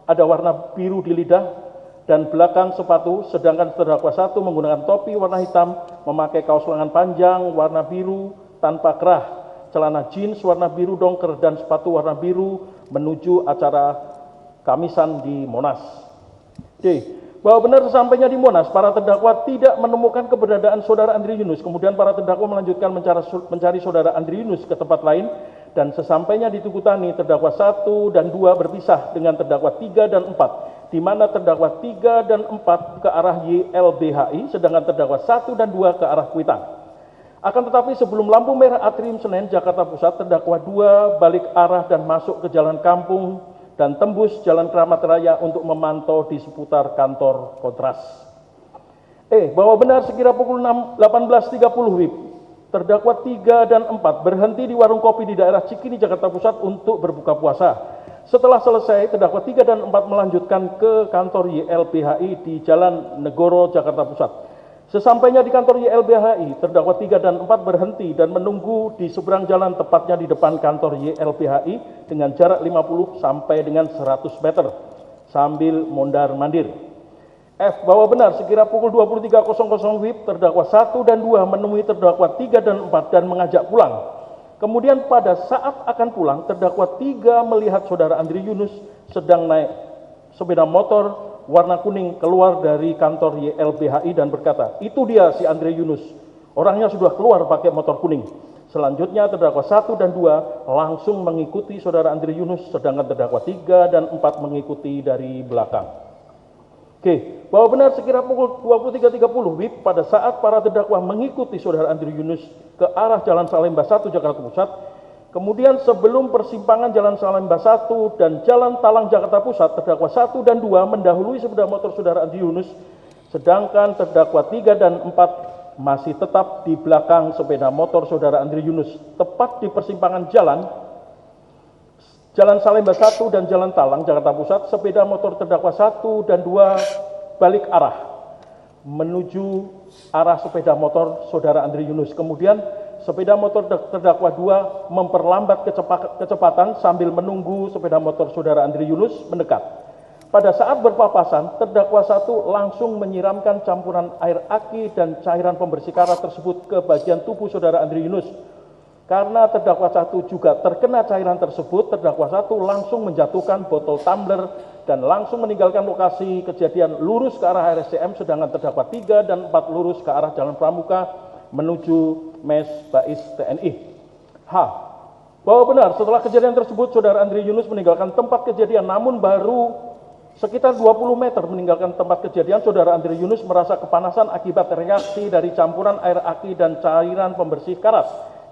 ada warna biru di lidah dan belakang sepatu. Sedangkan terdakwa 1 menggunakan topi warna hitam, memakai kaos lengan panjang warna biru tanpa kerah, celana jeans warna biru dongker dan sepatu warna biru menuju acara Kamisan di Monas. D. Bahwa benar sesampainya di Monas, para terdakwa tidak menemukan keberadaan saudara Andri Yunus. Kemudian para terdakwa melanjutkan mencari saudara Andri Yunus ke tempat lain, dan sesampainya di Tugu Tani, terdakwa 1 dan 2 berpisah dengan terdakwa 3 dan 4, di mana terdakwa 3 dan 4 ke arah YLBHI, sedangkan terdakwa 1 dan 2 ke arah Kuitang. Akan tetapi sebelum lampu merah Atrium Senen, Jakarta Pusat, terdakwa 2 balik arah dan masuk ke jalan kampung dan tembus Jalan Keramat Raya untuk memantau di seputar kantor Kontras. E. Bahwa benar sekira pukul 18.30 WIB, terdakwa 3 dan 4 berhenti di warung kopi di daerah Cikini, Jakarta Pusat untuk berbuka puasa. Setelah selesai, terdakwa 3 dan 4 melanjutkan ke kantor YLBHI di Jalan Negoro, Jakarta Pusat. Sesampainya di kantor YLBHI, terdakwa 3 dan 4 berhenti dan menunggu di seberang jalan, tepatnya di depan kantor YLBHI dengan jarak 50 sampai dengan 100 meter sambil mondar-mandir. F. Bahwa benar sekira pukul 23.00 WIB, terdakwa 1 dan 2 menemui terdakwa 3 dan 4 dan mengajak pulang. Kemudian pada saat akan pulang, terdakwa 3 melihat saudara Andri Yunus sedang naik sepeda motor warna kuning keluar dari kantor YLBHI dan berkata, "Itu dia si Andri Yunus. Orangnya sudah keluar pakai motor kuning." Selanjutnya terdakwa 1 dan 2 langsung mengikuti saudara Andri Yunus, sedangkan terdakwa 3 dan 4 mengikuti dari belakang. Oke, bahwa benar sekira pukul 23.30 WIB pada saat para terdakwa mengikuti saudara Andri Yunus ke arah Jalan Salemba 1 Jakarta Pusat, kemudian sebelum persimpangan Jalan Salemba 1 dan Jalan Talang Jakarta Pusat, terdakwa 1 dan 2 mendahului sepeda motor saudara Andri Yunus, sedangkan terdakwa 3 dan 4 masih tetap di belakang sepeda motor saudara Andri Yunus. Tepat di persimpangan Jalan Salemba 1 dan Jalan Talang Jakarta Pusat, sepeda motor terdakwa 1 dan 2 balik arah menuju arah sepeda motor saudara Andri Yunus. Kemudian sepeda motor terdakwa 2 memperlambat kecepatan sambil menunggu sepeda motor saudara Andri Yunus mendekat. Pada saat berpapasan, terdakwa 1 langsung menyiramkan campuran air aki dan cairan pembersih karat tersebut ke bagian tubuh saudara Andri Yunus. Karena terdakwa 1 juga terkena cairan tersebut, terdakwa 1 langsung menjatuhkan botol tumbler dan langsung meninggalkan lokasi kejadian lurus ke arah RSCM, sedangkan terdakwa 3 dan 4 lurus ke arah Jalan Pramuka menuju Mes Bais TNI. H. Bahwa benar setelah kejadian tersebut saudara Andri Yunus meninggalkan tempat kejadian, namun baru sekitar 20 meter meninggalkan tempat kejadian, saudara Andri Yunus merasa kepanasan akibat reaksi dari campuran air aki dan cairan pembersih karat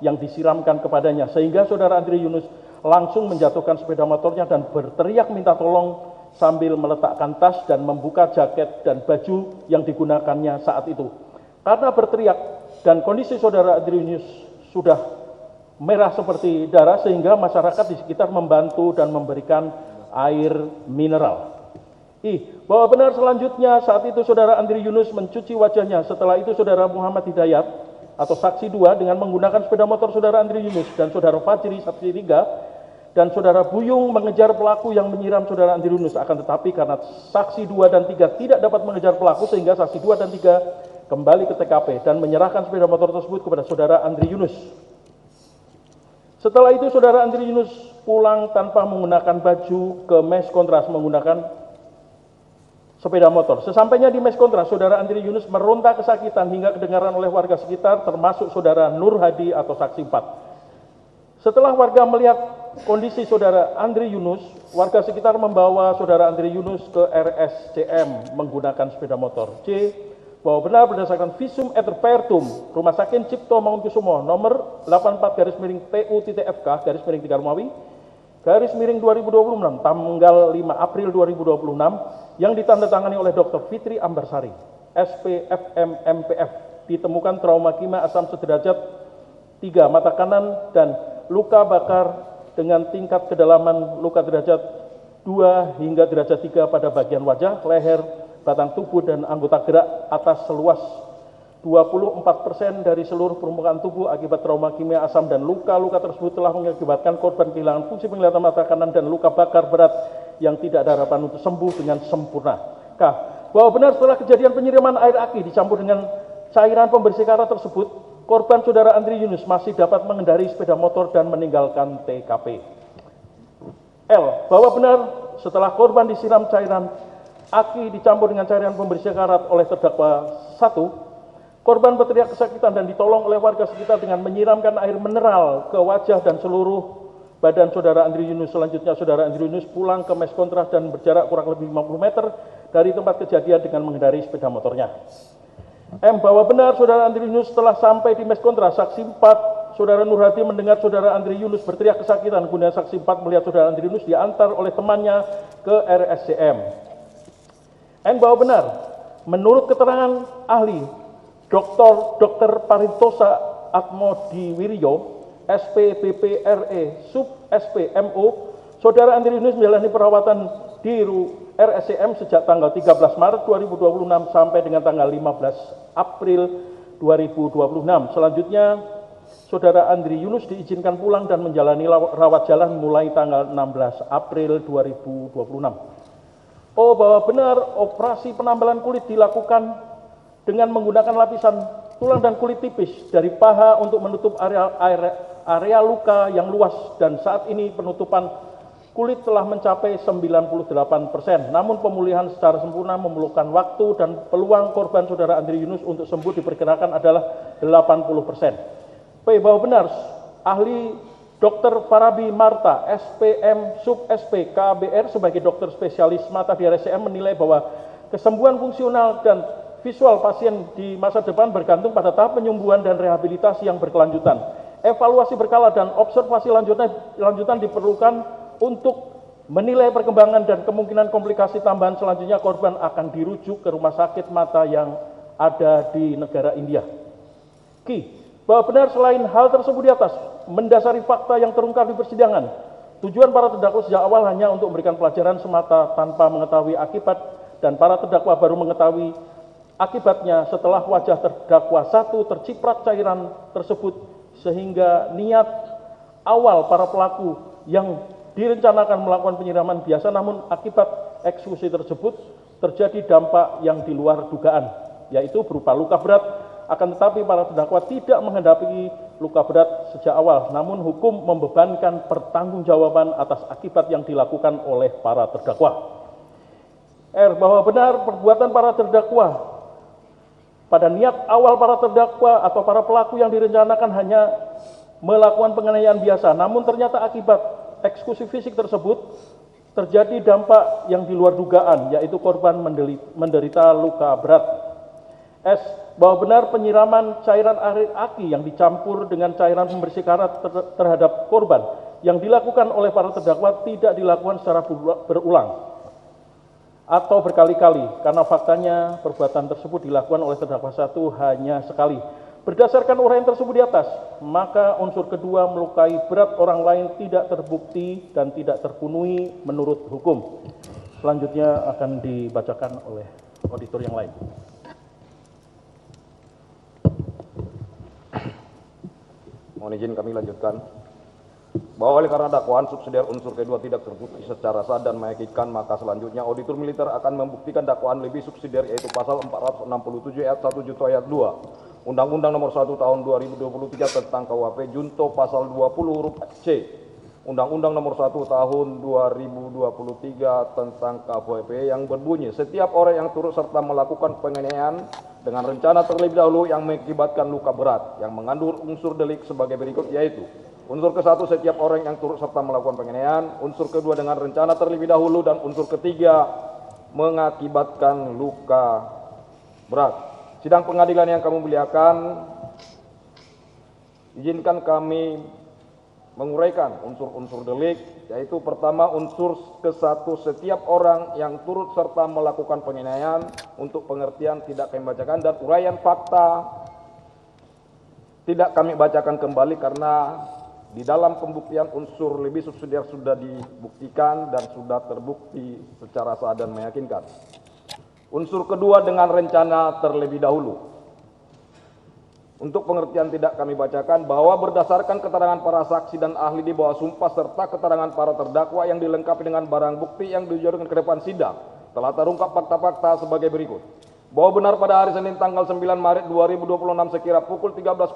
yang disiramkan kepadanya, sehingga saudara Andri Yunus langsung menjatuhkan sepeda motornya dan berteriak minta tolong sambil meletakkan tas dan membuka jaket dan baju yang digunakannya saat itu. Karena berteriak dan kondisi saudara Andri Yunus sudah merah seperti darah, sehingga masyarakat di sekitar membantu dan memberikan air mineral. Bahwa benar selanjutnya saat itu saudara Andri Yunus mencuci wajahnya. Setelah itu saudara Muhammad Hidayat atau saksi 2 dengan menggunakan sepeda motor saudara Andri Yunus dan saudara Fajri saksi 3 dan saudara Buyung mengejar pelaku yang menyiram saudara Andri Yunus. Akan tetapi karena saksi 2 dan 3 tidak dapat mengejar pelaku, sehingga saksi 2 dan 3 kembali ke TKP dan menyerahkan sepeda motor tersebut kepada saudara Andri Yunus. Setelah itu saudara Andri Yunus pulang tanpa menggunakan baju ke mes kontras menggunakan sepeda motor. Sesampainya di mes kontras, saudara Andri Yunus meronta kesakitan hingga kedengaran oleh warga sekitar, termasuk saudara Nur Hadi atau saksi 4. Setelah warga melihat kondisi saudara Andri Yunus, warga sekitar membawa saudara Andri Yunus ke RSCM menggunakan sepeda motor. C. Bahwa benar berdasarkan visum et repertum Rumah Sakit Cipto Mangunkusumo nomor 84-TU-FK-3 tanggal 5 April 2026 yang ditandatangani oleh Dr. Fitri Ambarsari, SPFM MPF, ditemukan trauma kima asam sederajat 3 mata kanan dan luka bakar dengan tingkat kedalaman luka derajat 2 hingga derajat 3 pada bagian wajah, leher, batang tubuh dan anggota gerak atas seluas 24% dari seluruh permukaan tubuh akibat trauma kimia asam, dan luka-luka tersebut telah mengakibatkan korban kehilangan fungsi penglihatan mata kanan dan luka bakar berat yang tidak ada harapan untuk sembuh dengan sempurna. K. Bahwa benar setelah kejadian penyiraman air aki dicampur dengan cairan pembersih karat tersebut, korban saudara Andri Yunus masih dapat mengendarai sepeda motor dan meninggalkan TKP. L. Bahwa benar setelah korban disiram cairan aki dicampur dengan cairan pembersih karat oleh terdakwa 1, korban berteriak kesakitan dan ditolong oleh warga sekitar dengan menyiramkan air mineral ke wajah dan seluruh badan saudara Andri Yunus. Selanjutnya saudara Andri Yunus pulang ke mes kontras dan berjarak kurang lebih 50 meter dari tempat kejadian dengan mengendarai sepeda motornya. M. Bahwa benar saudara Andri Yunus telah sampai di mes kontras. Saksi 4, saudara Nur Hadi mendengar saudara Andri Yunus berteriak kesakitan. Kemudian saksi 4 melihat saudara Andri Yunus diantar oleh temannya ke RSCM. N. Bahwa benar menurut keterangan ahli Dr. Parintosa Atmodiwiryo, SPBPRE, Sub SPMO, saudara Andri Yunus menjalani perawatan di RSCM sejak tanggal 13 Maret 2026 sampai dengan tanggal 15 April 2026. Selanjutnya, saudara Andri Yunus diizinkan pulang dan menjalani rawat jalan mulai tanggal 16 April 2026. O. Bahwa benar operasi penambalan kulit dilakukan dengan menggunakan lapisan tulang dan kulit tipis dari paha untuk menutup area luka yang luas, dan saat ini penutupan kulit telah mencapai 98%. Namun pemulihan secara sempurna memerlukan waktu dan peluang korban saudara Andri Yunus untuk sembuh diperkirakan adalah 80%. P. Bahwa benar ahli Dr. Farabi Marta, SPM Sub SP KBR sebagai dokter spesialis mata di RSCM menilai bahwa kesembuhan fungsional dan visual pasien di masa depan bergantung pada tahap penyembuhan dan rehabilitasi yang berkelanjutan. Evaluasi berkala dan observasi lanjutan diperlukan untuk menilai perkembangan dan kemungkinan komplikasi tambahan. Selanjutnya korban akan dirujuk ke rumah sakit mata yang ada di negara India. Ki. Bahwa benar selain hal tersebut di atas, mendasari fakta yang terungkap di persidangan, tujuan para terdakwa sejak awal hanya untuk memberikan pelajaran semata tanpa mengetahui akibat, dan para terdakwa baru mengetahui akibatnya setelah wajah terdakwa 1 terciprat cairan tersebut, sehingga niat awal para pelaku yang direncanakan melakukan penyiraman biasa, namun akibat eksekusi tersebut terjadi dampak yang di luar dugaan, yaitu berupa luka berat. Akan tetapi para terdakwa tidak menghendaki luka berat sejak awal, namun hukum membebankan pertanggungjawaban atas akibat yang dilakukan oleh para terdakwa. R. Bahwa benar perbuatan para terdakwa pada niat awal para terdakwa atau para pelaku yang direncanakan hanya melakukan penganiayaan biasa, namun ternyata akibat eksekusi fisik tersebut terjadi dampak yang di luar dugaan, yaitu korban menderita luka berat. S. Bahwa benar penyiraman cairan air aki yang dicampur dengan cairan pembersih karat terhadap korban yang dilakukan oleh para terdakwa tidak dilakukan secara berulang atau berkali-kali, karena faktanya perbuatan tersebut dilakukan oleh terdakwa 1 hanya sekali. Berdasarkan uraian tersebut di atas, maka unsur kedua melukai berat orang lain tidak terbukti dan tidak terpenuhi menurut hukum. Selanjutnya akan dibacakan oleh auditor yang lain. Mohon izin kami lanjutkan. Bahwa oleh karena dakwaan subsidiar unsur kedua tidak terbukti secara sah dan meyakinkan, maka selanjutnya auditor militer akan membuktikan dakwaan lebih subsidiar, yaitu pasal 467 ayat 1 junto ayat 2 Undang-Undang Nomor 1 Tahun 2023 tentang KUHP junto pasal 20 huruf C Undang-Undang Nomor 1 Tahun 2023 tentang KUHP yang berbunyi, setiap orang yang turut serta melakukan penganiayaan dengan rencana terlebih dahulu yang mengakibatkan luka berat yang mengandung unsur delik sebagai berikut, yaitu unsur ke-1 setiap orang yang turut serta melakukan penganiayaan, unsur kedua dengan rencana terlebih dahulu, dan unsur ketiga mengakibatkan luka berat. Sidang pengadilan yang kami muliakan, izinkan kami menguraikan unsur-unsur delik, yaitu pertama, unsur ke-1 setiap orang yang turut serta melakukan penganiayaan, untuk pengertian tidak kami bacakan, dan uraian fakta tidak kami bacakan kembali karena di dalam pembuktian unsur lebih subsidiar sudah dibuktikan dan sudah terbukti secara sah dan meyakinkan. Unsur kedua dengan rencana terlebih dahulu, untuk pengertian tidak kami bacakan, bahwa berdasarkan keterangan para saksi dan ahli di bawah sumpah serta keterangan para terdakwa yang dilengkapi dengan barang bukti yang dijuruskan ke depan sidang, telah terungkap fakta-fakta sebagai berikut. Bahwa benar pada hari Senin tanggal 9 Maret 2026 sekira pukul 13.00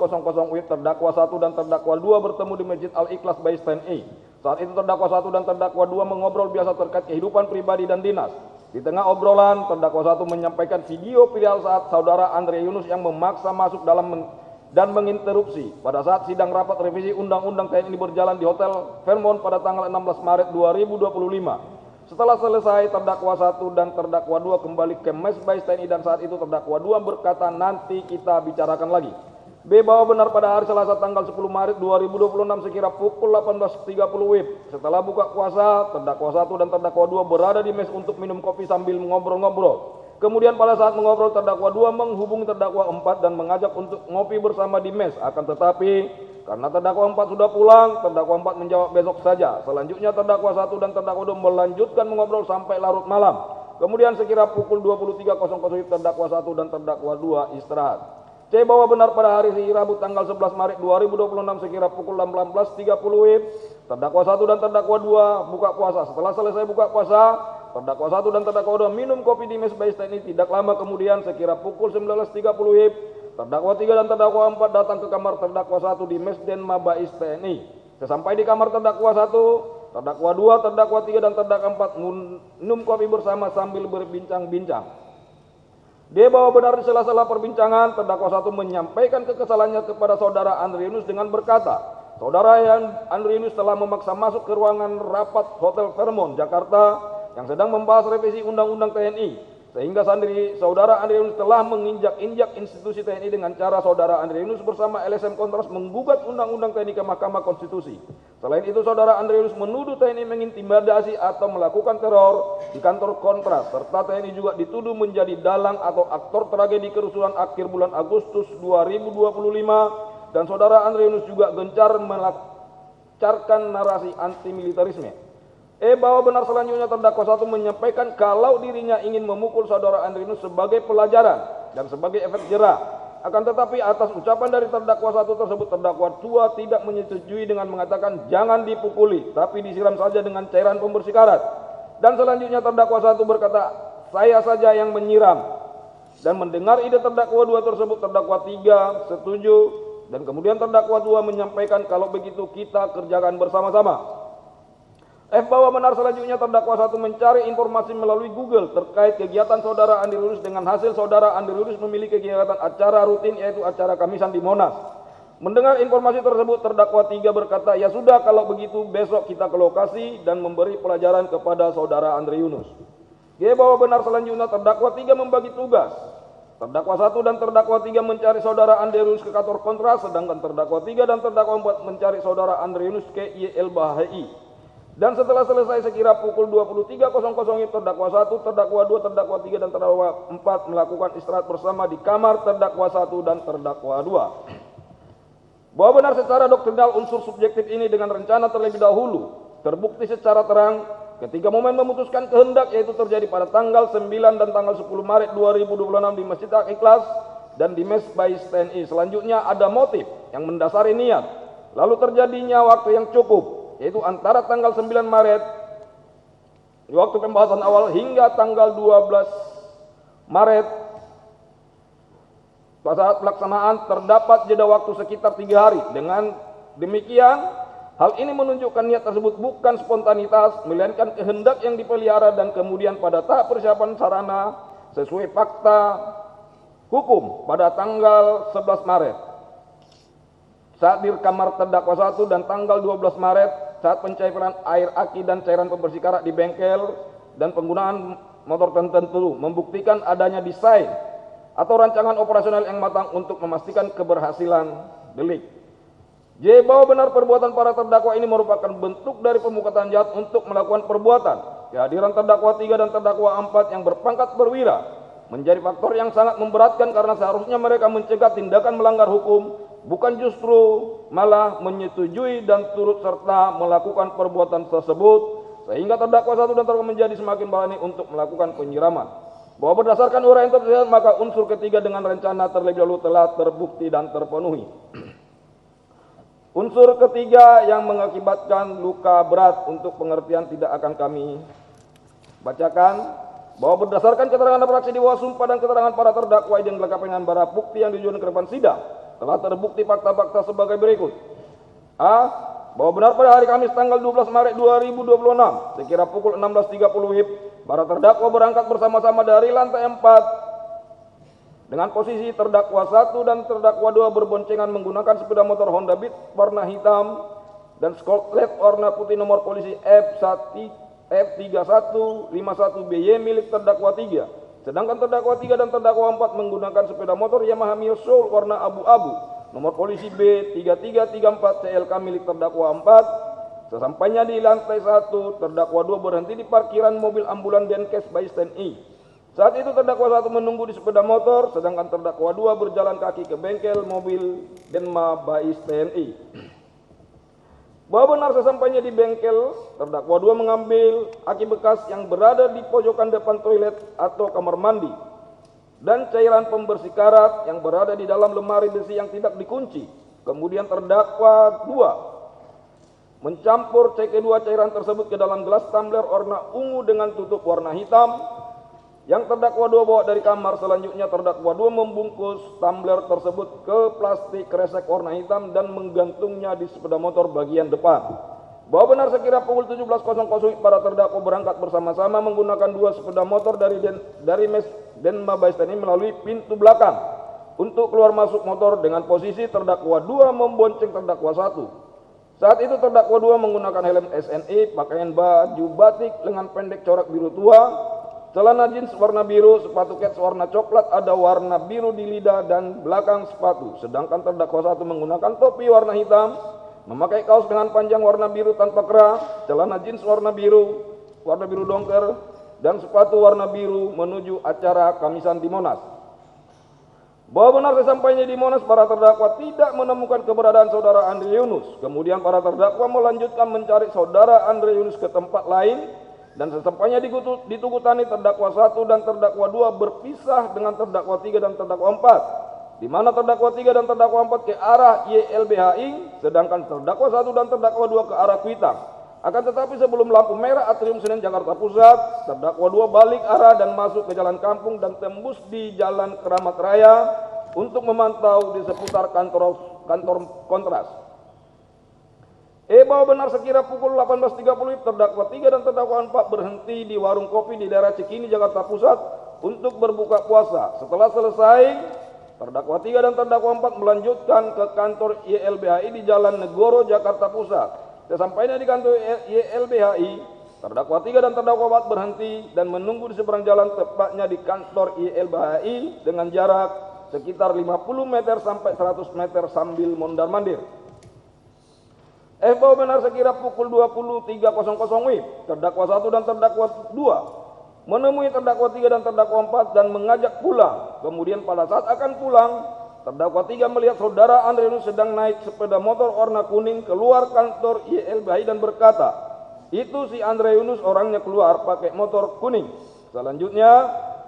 WIB, terdakwa 1 dan terdakwa 2 bertemu di Masjid Al-Ikhlas Bais TNI. Saat itu terdakwa 1 dan terdakwa 2 mengobrol biasa terkait kehidupan pribadi dan dinas. Di tengah obrolan, terdakwa 1 menyampaikan video viral saat saudara Andre Yunus yang memaksa masuk dalam dan menginterupsi pada saat sidang rapat revisi Undang-Undang TNI berjalan di Hotel Fairmont pada tanggal 16 Maret 2025. Setelah selesai, terdakwa 1 dan terdakwa 2 kembali ke Mes Bais TNI, dan saat itu terdakwa 2 berkata, nanti kita bicarakan lagi. B. Bahwa benar pada hari Selasa tanggal 10 Maret 2026 sekira pukul 18.30 WIB, setelah buka puasa, terdakwa 1 dan terdakwa 2 berada di mes untuk minum kopi sambil ngobrol-ngobrol. Kemudian pada saat mengobrol, terdakwa 2 menghubungi terdakwa 4 dan mengajak untuk ngopi bersama di mes. Akan tetapi karena terdakwa 4 sudah pulang, terdakwa 4 menjawab besok saja. Selanjutnya terdakwa 1 dan terdakwa 2 melanjutkan mengobrol sampai larut malam. Kemudian sekira pukul 23.00 terdakwa 1 dan terdakwa 2 istirahat. C. Bahwa benar pada hari Rabu tanggal 11 Maret 2026 sekira pukul 18.30 WIB, terdakwa 1 dan terdakwa 2 buka puasa. Setelah selesai buka puasa, terdakwa 1 dan terdakwa 2 minum kopi di Mes Bais TNI. Tidak lama kemudian sekira pukul 19.30 WIB, terdakwa 3 dan terdakwa 4 datang ke kamar terdakwa 1 di Mesden Mabais TNI. Sesampai di kamar terdakwa 1, terdakwa 2, terdakwa 3 dan terdakwa 4 minum kopi bersama sambil berbincang-bincang. Dia bahwa benar di sela-sela perbincangan, terdakwa 1 menyampaikan kekesalannya kepada saudara Andre Yunus dengan berkata, saudara Andre Yunus telah memaksa masuk ke ruangan rapat Hotel Fairmont, Jakarta, yang sedang membahas revisi Undang-Undang TNI, sehingga saudara Andre Yunus telah menginjak-injak institusi TNI dengan cara saudara Andre Yunus bersama LSM Kontras menggugat Undang-Undang TNI ke Mahkamah Konstitusi. Selain itu, saudara Andre Yunus menuduh TNI mengintimidasi atau melakukan teror di kantor Kontras, serta TNI juga dituduh menjadi dalang atau aktor tragedi kerusuhan akhir bulan Agustus 2025, dan saudara Andre Yunus juga gencar melancarkan narasi anti-militerisme. Bahwa benar selanjutnya terdakwa 1 menyampaikan kalau dirinya ingin memukul saudara Andre Yunus sebagai pelajaran dan sebagai efek jera. Akan tetapi atas ucapan dari terdakwa 1 tersebut, terdakwa 2 tidak menyetujui dengan mengatakan jangan dipukuli, tapi disiram saja dengan cairan pembersih karat. Dan selanjutnya terdakwa 1 berkata, saya saja yang menyiram. Dan mendengar ide terdakwa 2 tersebut, terdakwa 3 setuju, dan kemudian terdakwa 2 menyampaikan kalau begitu kita kerjakan bersama-sama. Bahwa benar selanjutnya terdakwa 1 mencari informasi melalui Google terkait kegiatan saudara Andre Yunus, dengan hasil saudara Andre Yunus memiliki kegiatan acara rutin, yaitu acara Kamisan di Monas. Mendengar informasi tersebut, terdakwa 3 berkata, ya sudah kalau begitu besok kita ke lokasi dan memberi pelajaran kepada saudara Andre Yunus. Bahwa benar selanjutnya terdakwa 3 membagi tugas Terdakwa 1 dan terdakwa 3 mencari saudara Andreus ke kantor Kontras, sedangkan terdakwa 3 dan terdakwa 4 mencari saudara Andreus ke YLBHI. Dan setelah selesai sekira pukul 23.00 terdakwa 1, terdakwa 2, terdakwa 3 dan terdakwa 4 melakukan istirahat bersama di kamar terdakwa 1 dan terdakwa 2. Bahwa benar secara doktrinal unsur subjektif ini dengan rencana terlebih dahulu terbukti secara terang ketika momen memutuskan kehendak, yaitu terjadi pada tanggal 9 dan tanggal 10 Maret 2026 di Masjid Al-Ikhlas dan di Mes Bais TNI. Selanjutnya ada motif yang mendasari niat, lalu terjadinya waktu yang cukup, yaitu antara tanggal 9 Maret di waktu pembahasan awal hingga tanggal 12 Maret pada saat pelaksanaan terdapat jeda waktu sekitar 3 hari. Dengan demikian, hal ini menunjukkan niat tersebut bukan spontanitas, melainkan kehendak yang dipelihara dan kemudian pada tahap persiapan sarana sesuai fakta hukum pada tanggal 11 Maret. Saat di kamar terdakwa 1 dan tanggal 12 Maret saat pencairan air aki dan cairan pembersih karat di bengkel dan penggunaan motor tertentu membuktikan adanya desain atau rancangan operasional yang matang untuk memastikan keberhasilan delik. J. Bahwa benar perbuatan para terdakwa ini merupakan bentuk dari pemufakatan jahat untuk melakukan perbuatan. Kehadiran terdakwa 3 dan terdakwa 4 yang berpangkat perwira menjadi faktor yang sangat memberatkan karena seharusnya mereka mencegah tindakan melanggar hukum, bukan justru malah menyetujui dan turut serta melakukan perbuatan tersebut, sehingga terdakwa 1 dan terdakwa menjadi semakin berani untuk melakukan penyiraman. Bahwa berdasarkan uraian tersebut maka unsur ketiga dengan rencana terlebih dahulu telah terbukti dan terpenuhi. Unsur ketiga yang mengakibatkan luka berat untuk pengertian tidak akan kami bacakan. Bahwa berdasarkan keterangan praksi di bawah sumpah dan keterangan para terdakwa yang dilengkapi dengan barang bukti yang diajukan ke depan sidang, telah terbukti fakta-fakta sebagai berikut. A. Bahwa benar pada hari Kamis tanggal 12 Maret 2026 sekira pukul 16.30 WIB, para terdakwa berangkat bersama-sama dari lantai 4 dengan posisi terdakwa 1 dan terdakwa 2 berboncengan menggunakan sepeda motor Honda Beat warna hitam dan Scarlet warna putih nomor polisi F3151BY milik terdakwa 3. Sedangkan terdakwa 3 dan terdakwa 4 menggunakan sepeda motor Yamaha Mio Soul warna abu-abu nomor polisi B3334 CLK milik terdakwa 4. Sesampainya di lantai 1, terdakwa 2 berhenti di parkiran mobil ambulan Denkes Bais TNI. Saat itu terdakwa 1 menunggu di sepeda motor, sedangkan terdakwa 2 berjalan kaki ke bengkel mobil Denma Bais TNI. Bahwa benar sesampainya di bengkel, terdakwa 2 mengambil aki bekas yang berada di pojokan depan toilet atau kamar mandi dan cairan pembersih karat yang berada di dalam lemari besi yang tidak dikunci. Kemudian terdakwa 2 mencampur CK2 cairan tersebut ke dalam gelas tumbler warna ungu dengan tutup warna hitam yang terdakwa 2 bawa dari kamar. Selanjutnya terdakwa 2 membungkus tumbler tersebut ke plastik kresek warna hitam dan menggantungnya di sepeda motor bagian depan. Bahwa benar sekira pukul 17.00 para terdakwa berangkat bersama-sama menggunakan 2 sepeda motor dari Mes Denma Bais TNI melalui pintu belakang untuk keluar masuk motor dengan posisi terdakwa 2 membonceng terdakwa 1. Saat itu terdakwa 2 menggunakan helm SNI, pakaian baju batik lengan pendek corak biru tua, celana jeans warna biru, sepatu kets warna coklat ada warna biru di lidah dan belakang sepatu. Sedangkan terdakwa 1 menggunakan topi warna hitam, memakai kaos dengan panjang warna biru tanpa kerah, celana jeans warna biru dongker, dan sepatu warna biru menuju acara Kamisan di Monas. Bahwa benar sesampainya di Monas, para terdakwa tidak menemukan keberadaan saudara Andre Yunus. Kemudian para terdakwa melanjutkan mencari saudara Andre Yunus ke tempat lain, dan sesampainya di Tugutani, terdakwa 1 dan terdakwa 2 berpisah dengan terdakwa 3 dan terdakwa 4, di mana terdakwa 3 dan terdakwa 4 ke arah YLBHI, sedangkan terdakwa 1 dan terdakwa 2 ke arah Kuitang. Akan tetapi sebelum lampu merah Atrium Senen Jakarta Pusat, terdakwa 2 balik arah dan masuk ke jalan kampung dan tembus di jalan Keramat Raya untuk memantau di seputar kantor Kontras. Bahwa benar sekira pukul 18.30 terdakwa 3 dan terdakwa 4 berhenti di warung kopi di daerah Cikini, Jakarta Pusat untuk berbuka puasa. Setelah selesai, terdakwa 3 dan terdakwa 4 melanjutkan ke kantor YLBHI di Jalan Negoro, Jakarta Pusat. Sesampainya di kantor YLBHI, Terdakwa 3 dan terdakwa 4 berhenti dan menunggu di seberang jalan, tepatnya di kantor YLBHI dengan jarak sekitar 50 meter sampai 100 meter sambil mondar-mandir. Bahwa benar sekira pukul 23.00 WIB, terdakwa 1 dan terdakwa 2 menemui terdakwa 3 dan terdakwa 4 dan mengajak pulang. Kemudian pada saat akan pulang, terdakwa 3 melihat saudara Andreanus sedang naik sepeda motor warna kuning keluar kantor YLBHI dan berkata, "Itu si Andreanus orangnya keluar pakai motor kuning." Selanjutnya,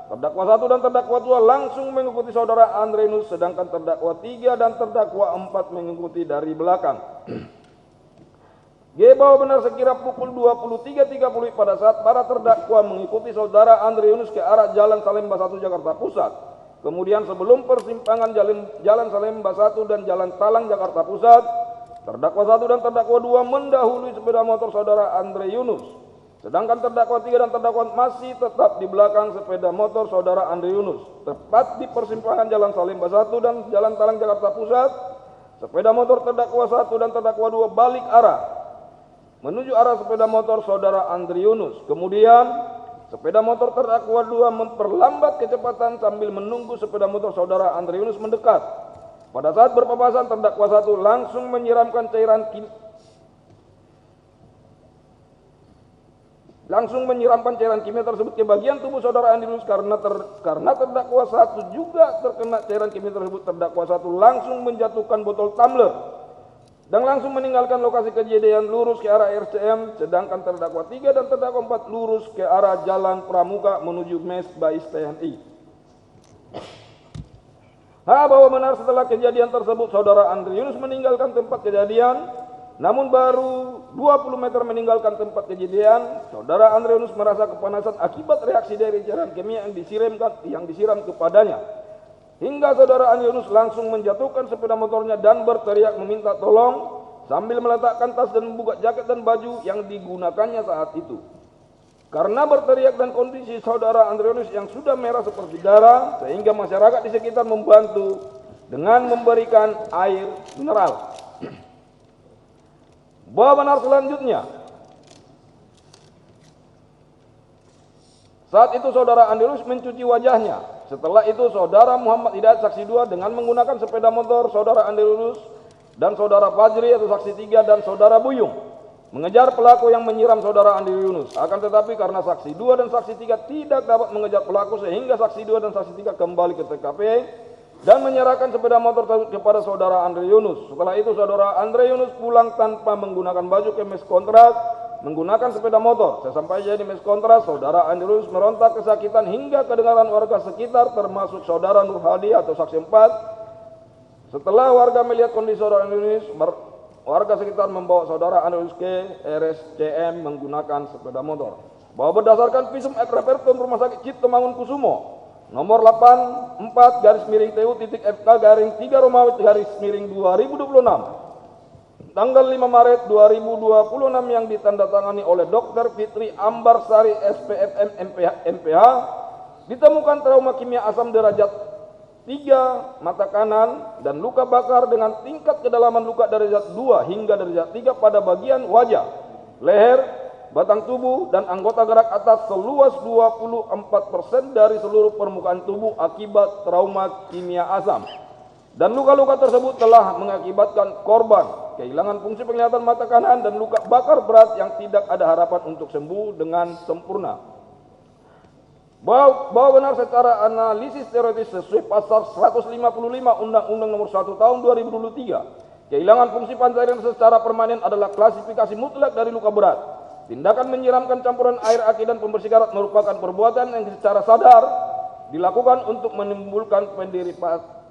terdakwa 1 dan terdakwa 2 langsung mengikuti saudara Andreanus, sedangkan terdakwa 3 dan terdakwa 4 mengikuti dari belakang. Bahwa benar sekira pukul 23.30 pada saat para terdakwa mengikuti saudara Andreanus ke arah Jalan Salemba 1 Jakarta Pusat. Kemudian sebelum persimpangan Jalan Salemba 1 dan Jalan Talang Jakarta Pusat, terdakwa 1 dan terdakwa 2 mendahului sepeda motor saudara Andreanus, sedangkan terdakwa 3 dan terdakwa masih tetap di belakang sepeda motor saudara Andreanus. Tepat di persimpangan Jalan Salemba 1 dan Jalan Talang Jakarta Pusat, sepeda motor terdakwa 1 dan terdakwa 2 balik arah menuju arah sepeda motor saudara Andreanus. Kemudian sepeda motor terdakwa 2 memperlambat kecepatan sambil menunggu sepeda motor saudara Andreanus mendekat. Pada saat berpapasan, terdakwa 1 langsung menyiramkan cairan kimia tersebut ke bagian tubuh saudara Andreanus. Karena terdakwa 1 juga terkena cairan kimia tersebut, terdakwa 1 langsung menjatuhkan botol tumbler dan langsung meninggalkan lokasi kejadian lurus ke arah RCM, sedangkan terdakwa 3 dan terdakwa 4 lurus ke arah Jalan Pramuka menuju Mes Bais TNI. Bahwa benar setelah kejadian tersebut saudara Andreanus meninggalkan tempat kejadian, namun baru 20 meter meninggalkan tempat kejadian, saudara Andreanus merasa kepanasan akibat reaksi dari cairan kimia yang disiram kepadanya. Hingga saudara Andreanus langsung menjatuhkan sepeda motornya dan berteriak meminta tolong sambil meletakkan tas dan membuka jaket dan baju yang digunakannya saat itu. Karena berteriak dan kondisi saudara Andreanus yang sudah merah seperti darah, sehingga masyarakat di sekitar membantu dengan memberikan air mineral. Bahwa benar selanjutnya, saat itu saudara Andreanus mencuci wajahnya. Setelah itu saudara Muhammad Hidayat saksi 2 dengan menggunakan sepeda motor saudara Andreanus dan saudara Fajri atau saksi 3 dan saudara Buyung mengejar pelaku yang menyiram saudara Andreanus. Akan tetapi karena saksi 2 dan saksi 3 tidak dapat mengejar pelaku, sehingga saksi 2 dan saksi 3 kembali ke TKP dan menyerahkan sepeda motor tersebut kepada saudara Andreanus. Setelah itu saudara Andreanus pulang tanpa menggunakan baju kemes kontrak, menggunakan sepeda motor. Sesampainya di mes kontras, saudara Andreanus merontak kesakitan hingga kedengaran warga sekitar termasuk saudara Nur Hadi atau saksi 4. Setelah warga melihat kondisi saudara Andreanus, warga sekitar membawa saudara Andreanus ke RSCM menggunakan sepeda motor. Bahwa berdasarkan visum et repertum Rumah Sakit Cipto Mangunkusumo nomor 84-TITFK-3-3-2026 tanggal 5 Maret 2026 yang ditandatangani oleh Dr. Fitri Ambarsari SPFM MPH, ditemukan trauma kimia asam derajat 3 mata kanan dan luka bakar dengan tingkat kedalaman luka derajat 2 hingga derajat 3 pada bagian wajah, leher, batang tubuh, dan anggota gerak atas seluas 24% dari seluruh permukaan tubuh akibat trauma kimia asam. Dan luka-luka tersebut telah mengakibatkan korban kehilangan fungsi penglihatan mata kanan dan luka bakar berat yang tidak ada harapan untuk sembuh dengan sempurna. Bahwa benar secara analisis teoritis sesuai pasal 155 Undang-Undang Nomor 1 Tahun 2023, kehilangan fungsi panca indera secara permanen adalah klasifikasi mutlak dari luka berat. Tindakan menyiramkan campuran air aki dan pembersih karat merupakan perbuatan yang secara sadar dilakukan untuk menimbulkan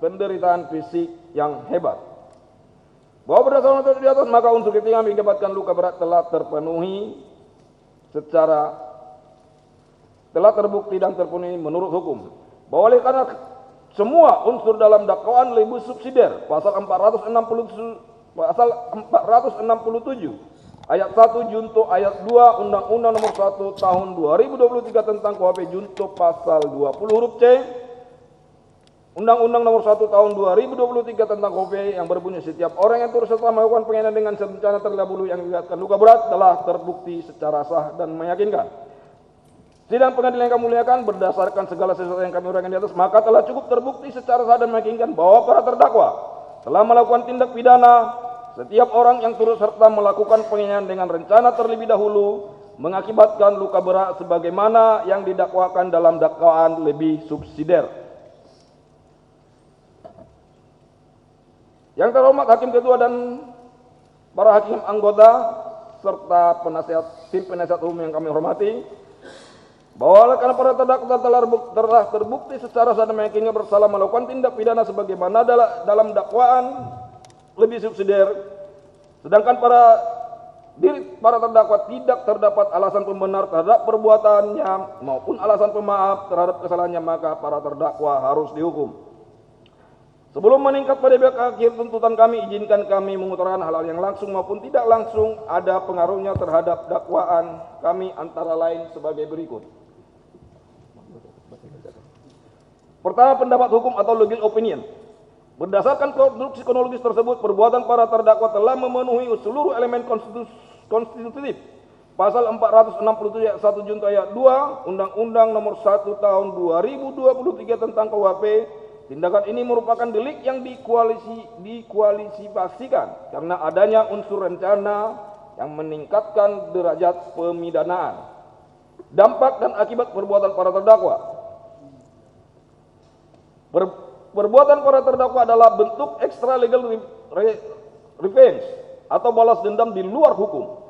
penderitaan fisik yang hebat. Bahwa berdasarkan teori di atas, maka unsur ketiga yang mengakibatkan luka berat telah terpenuhi telah terbukti dan terpenuhi menurut hukum. Bahwa oleh karena semua unsur dalam dakwaan lebih subsidiar pasal 467 ayat 1 junto ayat 2 Undang-Undang Nomor 1 Tahun 2023 tentang KUHP junto pasal 20 huruf C Undang-Undang Nomor 1 Tahun 2023 tentang KUHP yang berbunyi setiap orang yang turut serta melakukan penganiayaan dengan rencana terlebih dahulu yang mengakibatkan luka berat telah terbukti secara sah dan meyakinkan. Sidang pengadilan yang kami muliakan, berdasarkan segala sesuatu yang kami uraikan di atas, maka telah cukup terbukti secara sah dan meyakinkan bahwa para terdakwa telah melakukan tindak pidana setiap orang yang turut serta melakukan penganiayaan dengan rencana terlebih dahulu mengakibatkan luka berat sebagaimana yang didakwakan dalam dakwaan lebih subsidiar. Yang terhormat Hakim Ketua dan para hakim anggota serta tim penasihat umum yang kami hormati, bahwa karena para terdakwa telah terbukti secara sah dan meyakinkan bersalah melakukan tindak pidana sebagaimana dalam dakwaan lebih subsidiar, sedangkan para terdakwa tidak terdapat alasan pembenar terhadap perbuatannya maupun alasan pemaaf terhadap kesalahannya, maka para terdakwa harus dihukum. Sebelum meningkat pada akhir tuntutan kami, izinkan kami mengutarakan hal-hal yang langsung maupun tidak langsung ada pengaruhnya terhadap dakwaan kami, antara lain sebagai berikut. Pertama, pendapat hukum atau legal opinion. Berdasarkan konstruksi kronologis tersebut, perbuatan para terdakwa telah memenuhi seluruh elemen konstitutif. Pasal 467 ayat 1 junto ayat 2 Undang-Undang Nomor 1 Tahun 2023 tentang KUHP. Tindakan ini merupakan delik yang dikualifikasikan karena adanya unsur rencana yang meningkatkan derajat pemidanaan. Dampak dan akibat perbuatan para terdakwa. Perbuatan para terdakwa adalah bentuk extra legal revenge atau balas dendam di luar hukum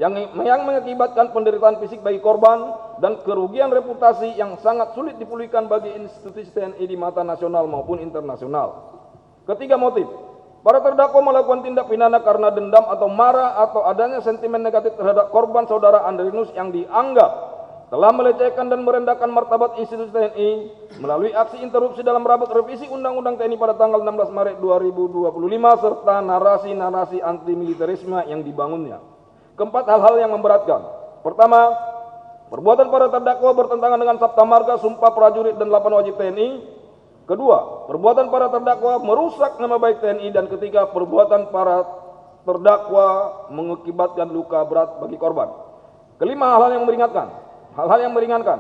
yang mengakibatkan penderitaan fisik bagi korban dan kerugian reputasi yang sangat sulit dipulihkan bagi institusi TNI di mata nasional maupun internasional. Ketiga, motif. Para terdakwa melakukan tindak pidana karena dendam atau marah atau adanya sentimen negatif terhadap korban saudara Andrinus yang dianggap telah melecehkan dan merendahkan martabat institusi TNI melalui aksi interupsi dalam rapat revisi Undang-Undang TNI pada tanggal 16 Maret 2025 serta narasi-narasi anti militerisme yang dibangunnya. Keempat, hal-hal yang memberatkan. Pertama, perbuatan para terdakwa bertentangan dengan Sabta Marga, Sumpah Prajurit dan 8 Wajib TNI. Kedua, perbuatan para terdakwa merusak nama baik TNI. Dan ketiga, perbuatan para terdakwa mengakibatkan luka berat bagi korban. Kelima, hal-hal yang meringankan. Hal-hal yang meringankan.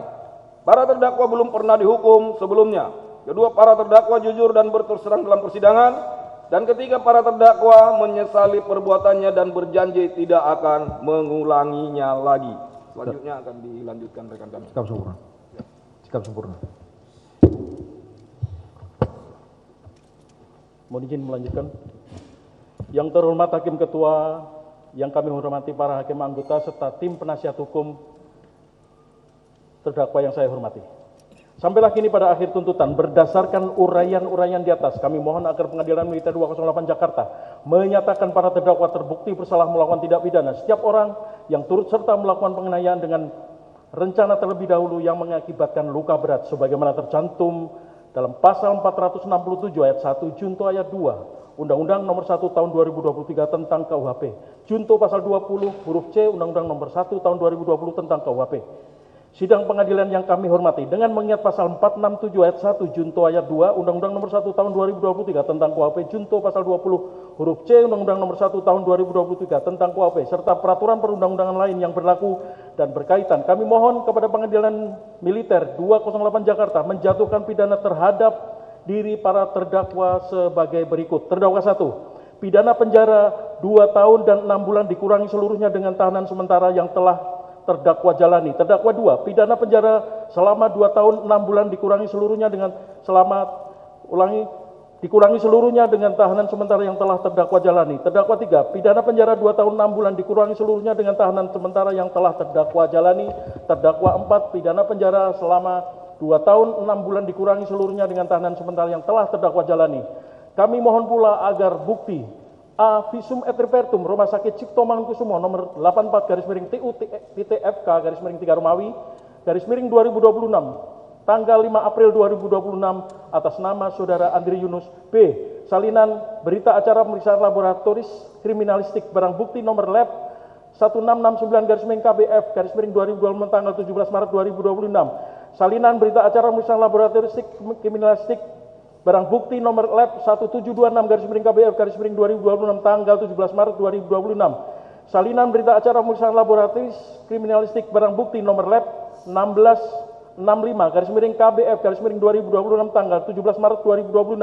Para terdakwa belum pernah dihukum sebelumnya. Kedua, para terdakwa jujur dan berterus terang dalam persidangan. Dan ketiga, para terdakwa menyesali perbuatannya dan berjanji tidak akan mengulanginya lagi. Selanjutnya akan dilanjutkan rekan kami. Sikap sempurna. Sikap sempurna. Mohon izin melanjutkan. Yang terhormat Hakim Ketua, yang kami hormati para hakim anggota serta tim penasihat hukum terdakwa yang saya hormati. Sampailah kini pada akhir tuntutan, berdasarkan uraian-uraian di atas, kami mohon agar Pengadilan Militer 208 Jakarta menyatakan para terdakwa terbukti bersalah melakukan tindak pidana setiap orang yang turut serta melakukan penganiayaan dengan rencana terlebih dahulu yang mengakibatkan luka berat sebagaimana tercantum dalam pasal 467 ayat 1 junto ayat 2 Undang-Undang Nomor 1 Tahun 2023 tentang KUHP, junto pasal 20 huruf C Undang-Undang Nomor 1 Tahun 2020 tentang KUHP. Sidang pengadilan yang kami hormati, dengan mengingat pasal 467 ayat 1 junto ayat 2 Undang-Undang Nomor 1 Tahun 2023 tentang KUHP, junto pasal 20 huruf C Undang-Undang Nomor 1 Tahun 2023 tentang KUHP, serta peraturan perundang-undangan lain yang berlaku dan berkaitan, kami mohon kepada Pengadilan Militer 208 Jakarta menjatuhkan pidana terhadap diri para terdakwa sebagai berikut. Terdakwa 1, pidana penjara 2 tahun dan 6 bulan dikurangi seluruhnya dengan tahanan sementara yang telah terdakwa jalani. Terdakwa 2, pidana penjara selama 2 tahun 6 bulan dikurangi seluruhnya dengan dikurangi seluruhnya dengan tahanan sementara yang telah terdakwa jalani. Terdakwa 3, pidana penjara 2 tahun 6 bulan dikurangi seluruhnya dengan tahanan sementara yang telah terdakwa jalani. Terdakwa 4, pidana penjara selama 2 tahun 6 bulan dikurangi seluruhnya dengan tahanan sementara yang telah terdakwa jalani. Kami mohon pula agar bukti A. Visum et repertum Rumah Sakit Cipto Mangunkusumo nomor 84/TU-FK/3 Romawi /2026 tanggal 5 April 2026 atas nama Saudara Andri Yunus. B. Salinan berita acara pemeriksaan laboratoris kriminalistik barang bukti nomor lab 1669/KBF/2026 tanggal 17 Maret 2026. Salinan berita acara pemeriksaan laboratoris kriminalistik barang bukti nomor lab 1726-KBF-2026 tanggal 17 Maret 2026. Salinan berita acara pemeriksaan laboratoris kriminalistik barang bukti nomor lab 1665-KBF-2026 tanggal 17 Maret 2026.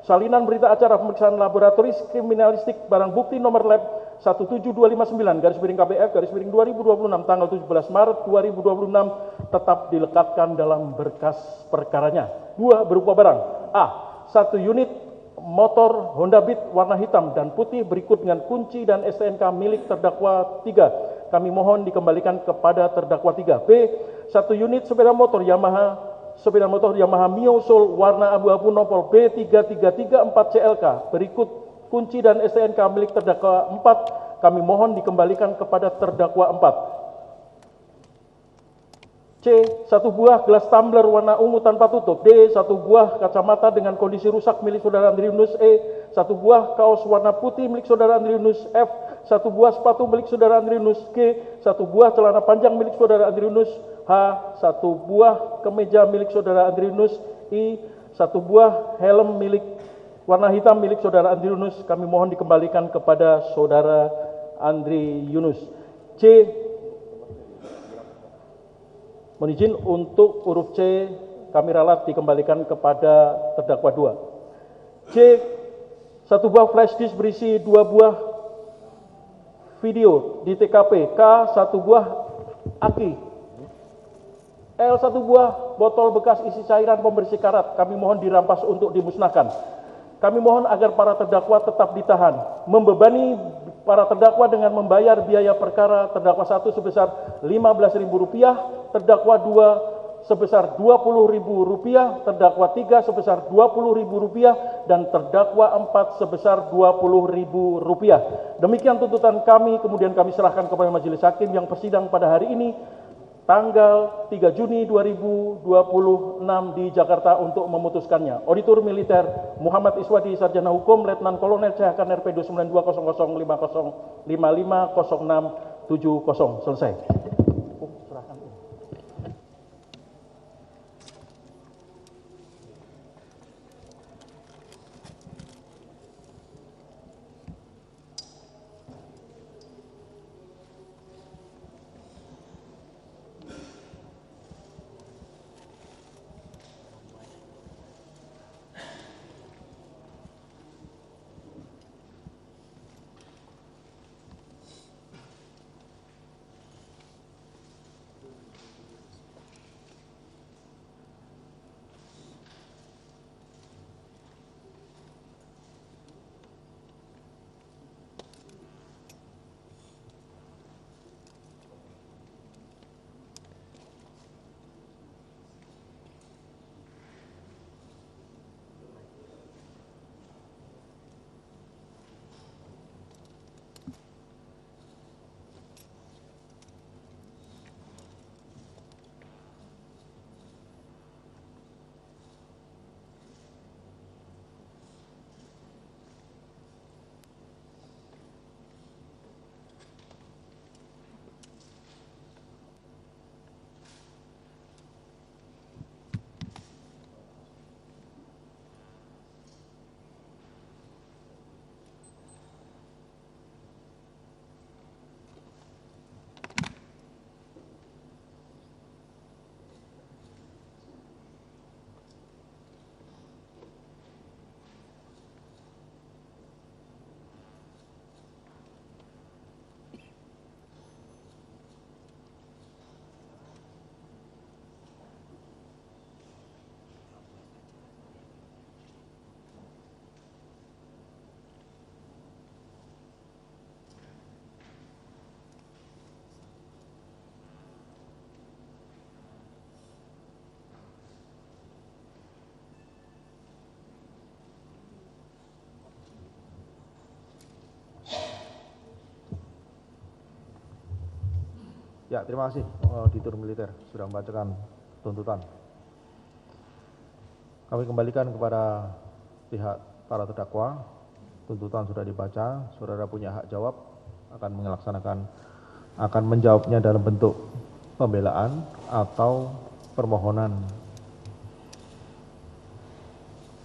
Salinan berita acara pemeriksaan laboratoris kriminalistik barang bukti nomor lab 17259-KBF-2026 tanggal 17 Maret 2026 tetap dilekatkan dalam berkas perkaranya. 2. Berupa barang A. 1 unit motor Honda Beat warna hitam dan putih berikut dengan kunci dan STNK milik terdakwa 3. Kami mohon dikembalikan kepada terdakwa 3. B. 1 unit sepeda motor Yamaha Mio Soul warna abu-abu nopol B3334CLK berikut kunci dan STNK milik terdakwa 4. Kami mohon dikembalikan kepada terdakwa 4. C. 1 buah gelas tumbler warna ungu tanpa tutup. D. 1 buah kacamata dengan kondisi rusak milik saudara Andri Yunus. E. 1 buah kaos warna putih milik saudara Andri Yunus. F. 1 buah sepatu milik saudara Andri Yunus. G. 1 buah celana panjang milik saudara Andri Yunus. H. 1 buah kemeja milik saudara Andri Yunus. I. 1 buah helm milik warna hitam milik saudara Andri Yunus. Kami mohon dikembalikan kepada saudara Andri Yunus. C. Mohon izin untuk huruf C kami ralat dikembalikan kepada terdakwa 2. C. 1 buah flash disk berisi 2 buah video di TKP. K. 1 buah aki. L. 1 buah botol bekas isi cairan pembersih karat. Kami mohon dirampas untuk dimusnahkan. Kami mohon agar para terdakwa tetap ditahan. Membebani para terdakwa dengan membayar biaya perkara terdakwa 1 sebesar Rp15.000, terdakwa 2 sebesar Rp20.000, terdakwa 3 sebesar Rp20.000, dan terdakwa 4 sebesar Rp20.000. Demikian tuntutan kami, kemudian kami serahkan kepada majelis hakim yang bersidang pada hari ini, tanggal 3 Juni 2026 di Jakarta untuk memutuskannya. Auditor Militer Muhammad Iswadi, Sarjana Hukum, Letnan Kolonel CHKN RP 2920050550670. Selesai. Ya, terima kasih Auditor Militer sudah membacakan tuntutan. Kami kembalikan kepada pihak para terdakwa. Tuntutan sudah dibaca, saudara punya hak jawab, akan menjawabnya dalam bentuk pembelaan atau permohonan.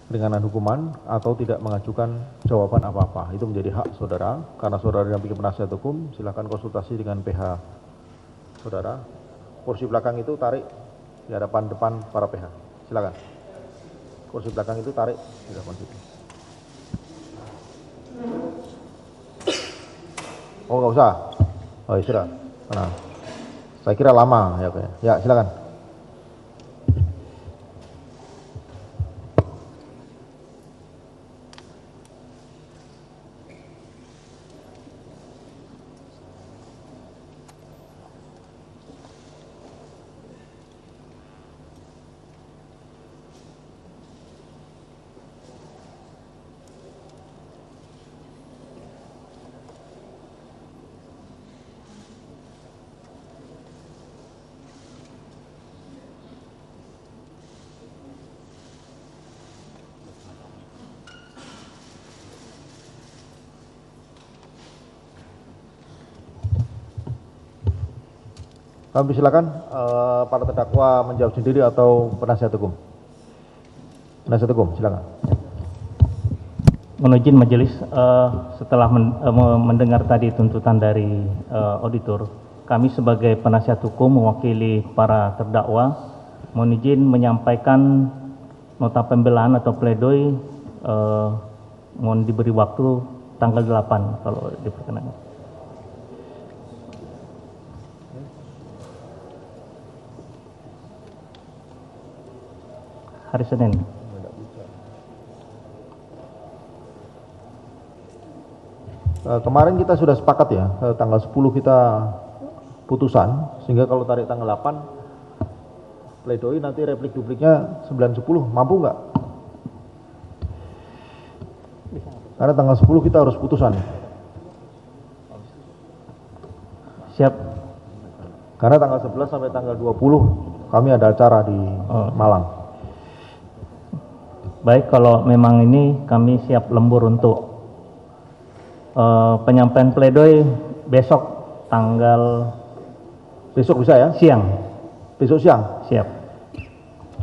keringanan hukuman atau tidak mengajukan jawaban apa-apa. Itu menjadi hak saudara. Karena saudara didampingi penasihat hukum, silakan konsultasi dengan PH saudara. Kursi belakang itu tarik di hadapan depan para PH. Silakan. Kursi belakang itu tarik di hadapan situ. Oh, nggak usah. Oh, ya sudah. Nah, saya kira lama ya, Pak. Ya, silakan. Kami silakan para terdakwa menjawab sendiri atau penasihat hukum. Penasihat hukum, silakan. Mohon izin majelis, setelah mendengar tadi tuntutan dari auditor, kami sebagai penasihat hukum mewakili para terdakwa, mohon izin menyampaikan nota pembelaan atau pledoi, mohon diberi waktu tanggal 8 kalau diperkenankan. Hari Senin. Kemarin kita sudah sepakat ya, tanggal 10 kita putusan, sehingga kalau tarik tanggal 8, pledoi nanti replik dupliknya 9-10, mampu nggak? Karena tanggal 10 kita harus putusan. Siap. Karena tanggal 11 sampai tanggal 20 kami ada acara di Malang. Baik, kalau memang ini kami siap lembur untuk penyampaian pledoi besok tanggal Besok bisa ya? siang. Besok siang? Siap.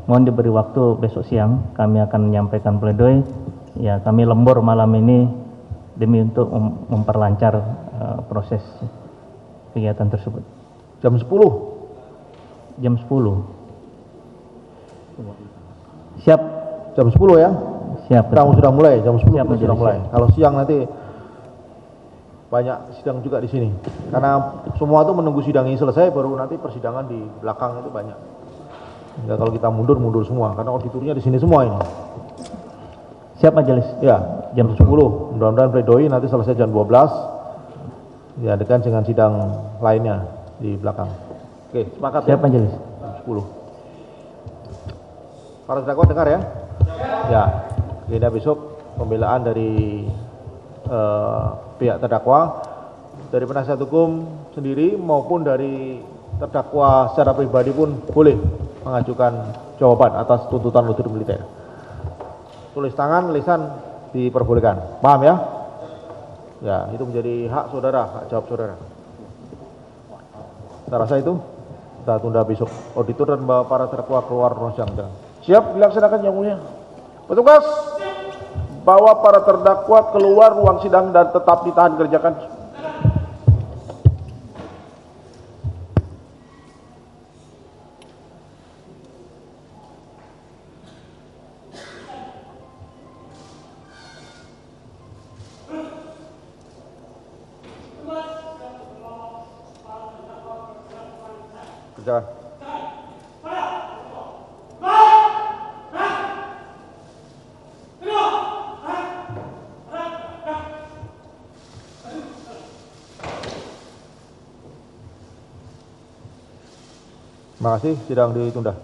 Mohon diberi waktu besok siang, kami akan menyampaikan pledoi. Ya, kami lembur malam ini demi untuk memperlancar proses kegiatan tersebut. Jam 10? Jam 10. Siap. Jam 10 ya? Siap. Kita sudah mulai, jam 10 Siap, kita sudah siap. mulai. Kalau siang nanti banyak sidang juga di sini. Karena semua itu menunggu sidang ini selesai, baru nanti persidangan di belakang itu banyak. Ya, kalau kita mundur semua, karena auditornya di sini semua ini. Siap majelis. Ya, jam 10. Mudah-mudahan pledoi nanti selesai jam 12. Ya, dengan sidang lainnya di belakang. Oke, sepakat Siap ya? majelis. Jam 10. Para terdakwa dengar ya? Ya, agenda besok pembelaan dari pihak terdakwa, dari penasihat hukum sendiri maupun dari terdakwa secara pribadi pun boleh mengajukan jawaban atas tuntutan auditor militer. Tulis tangan, lisan diperbolehkan. Paham ya? Ya, itu menjadi hak saudara, hak jawab saudara. Saya rasa itu kita tunda besok. Auditor dan para terdakwa keluar ruang sidang. Siap dilaksanakan yang mulia. Petugas, bawa para terdakwa keluar ruang sidang dan tetap ditahan kerjakan. Kerjakan. Terima kasih, sidang ditunda.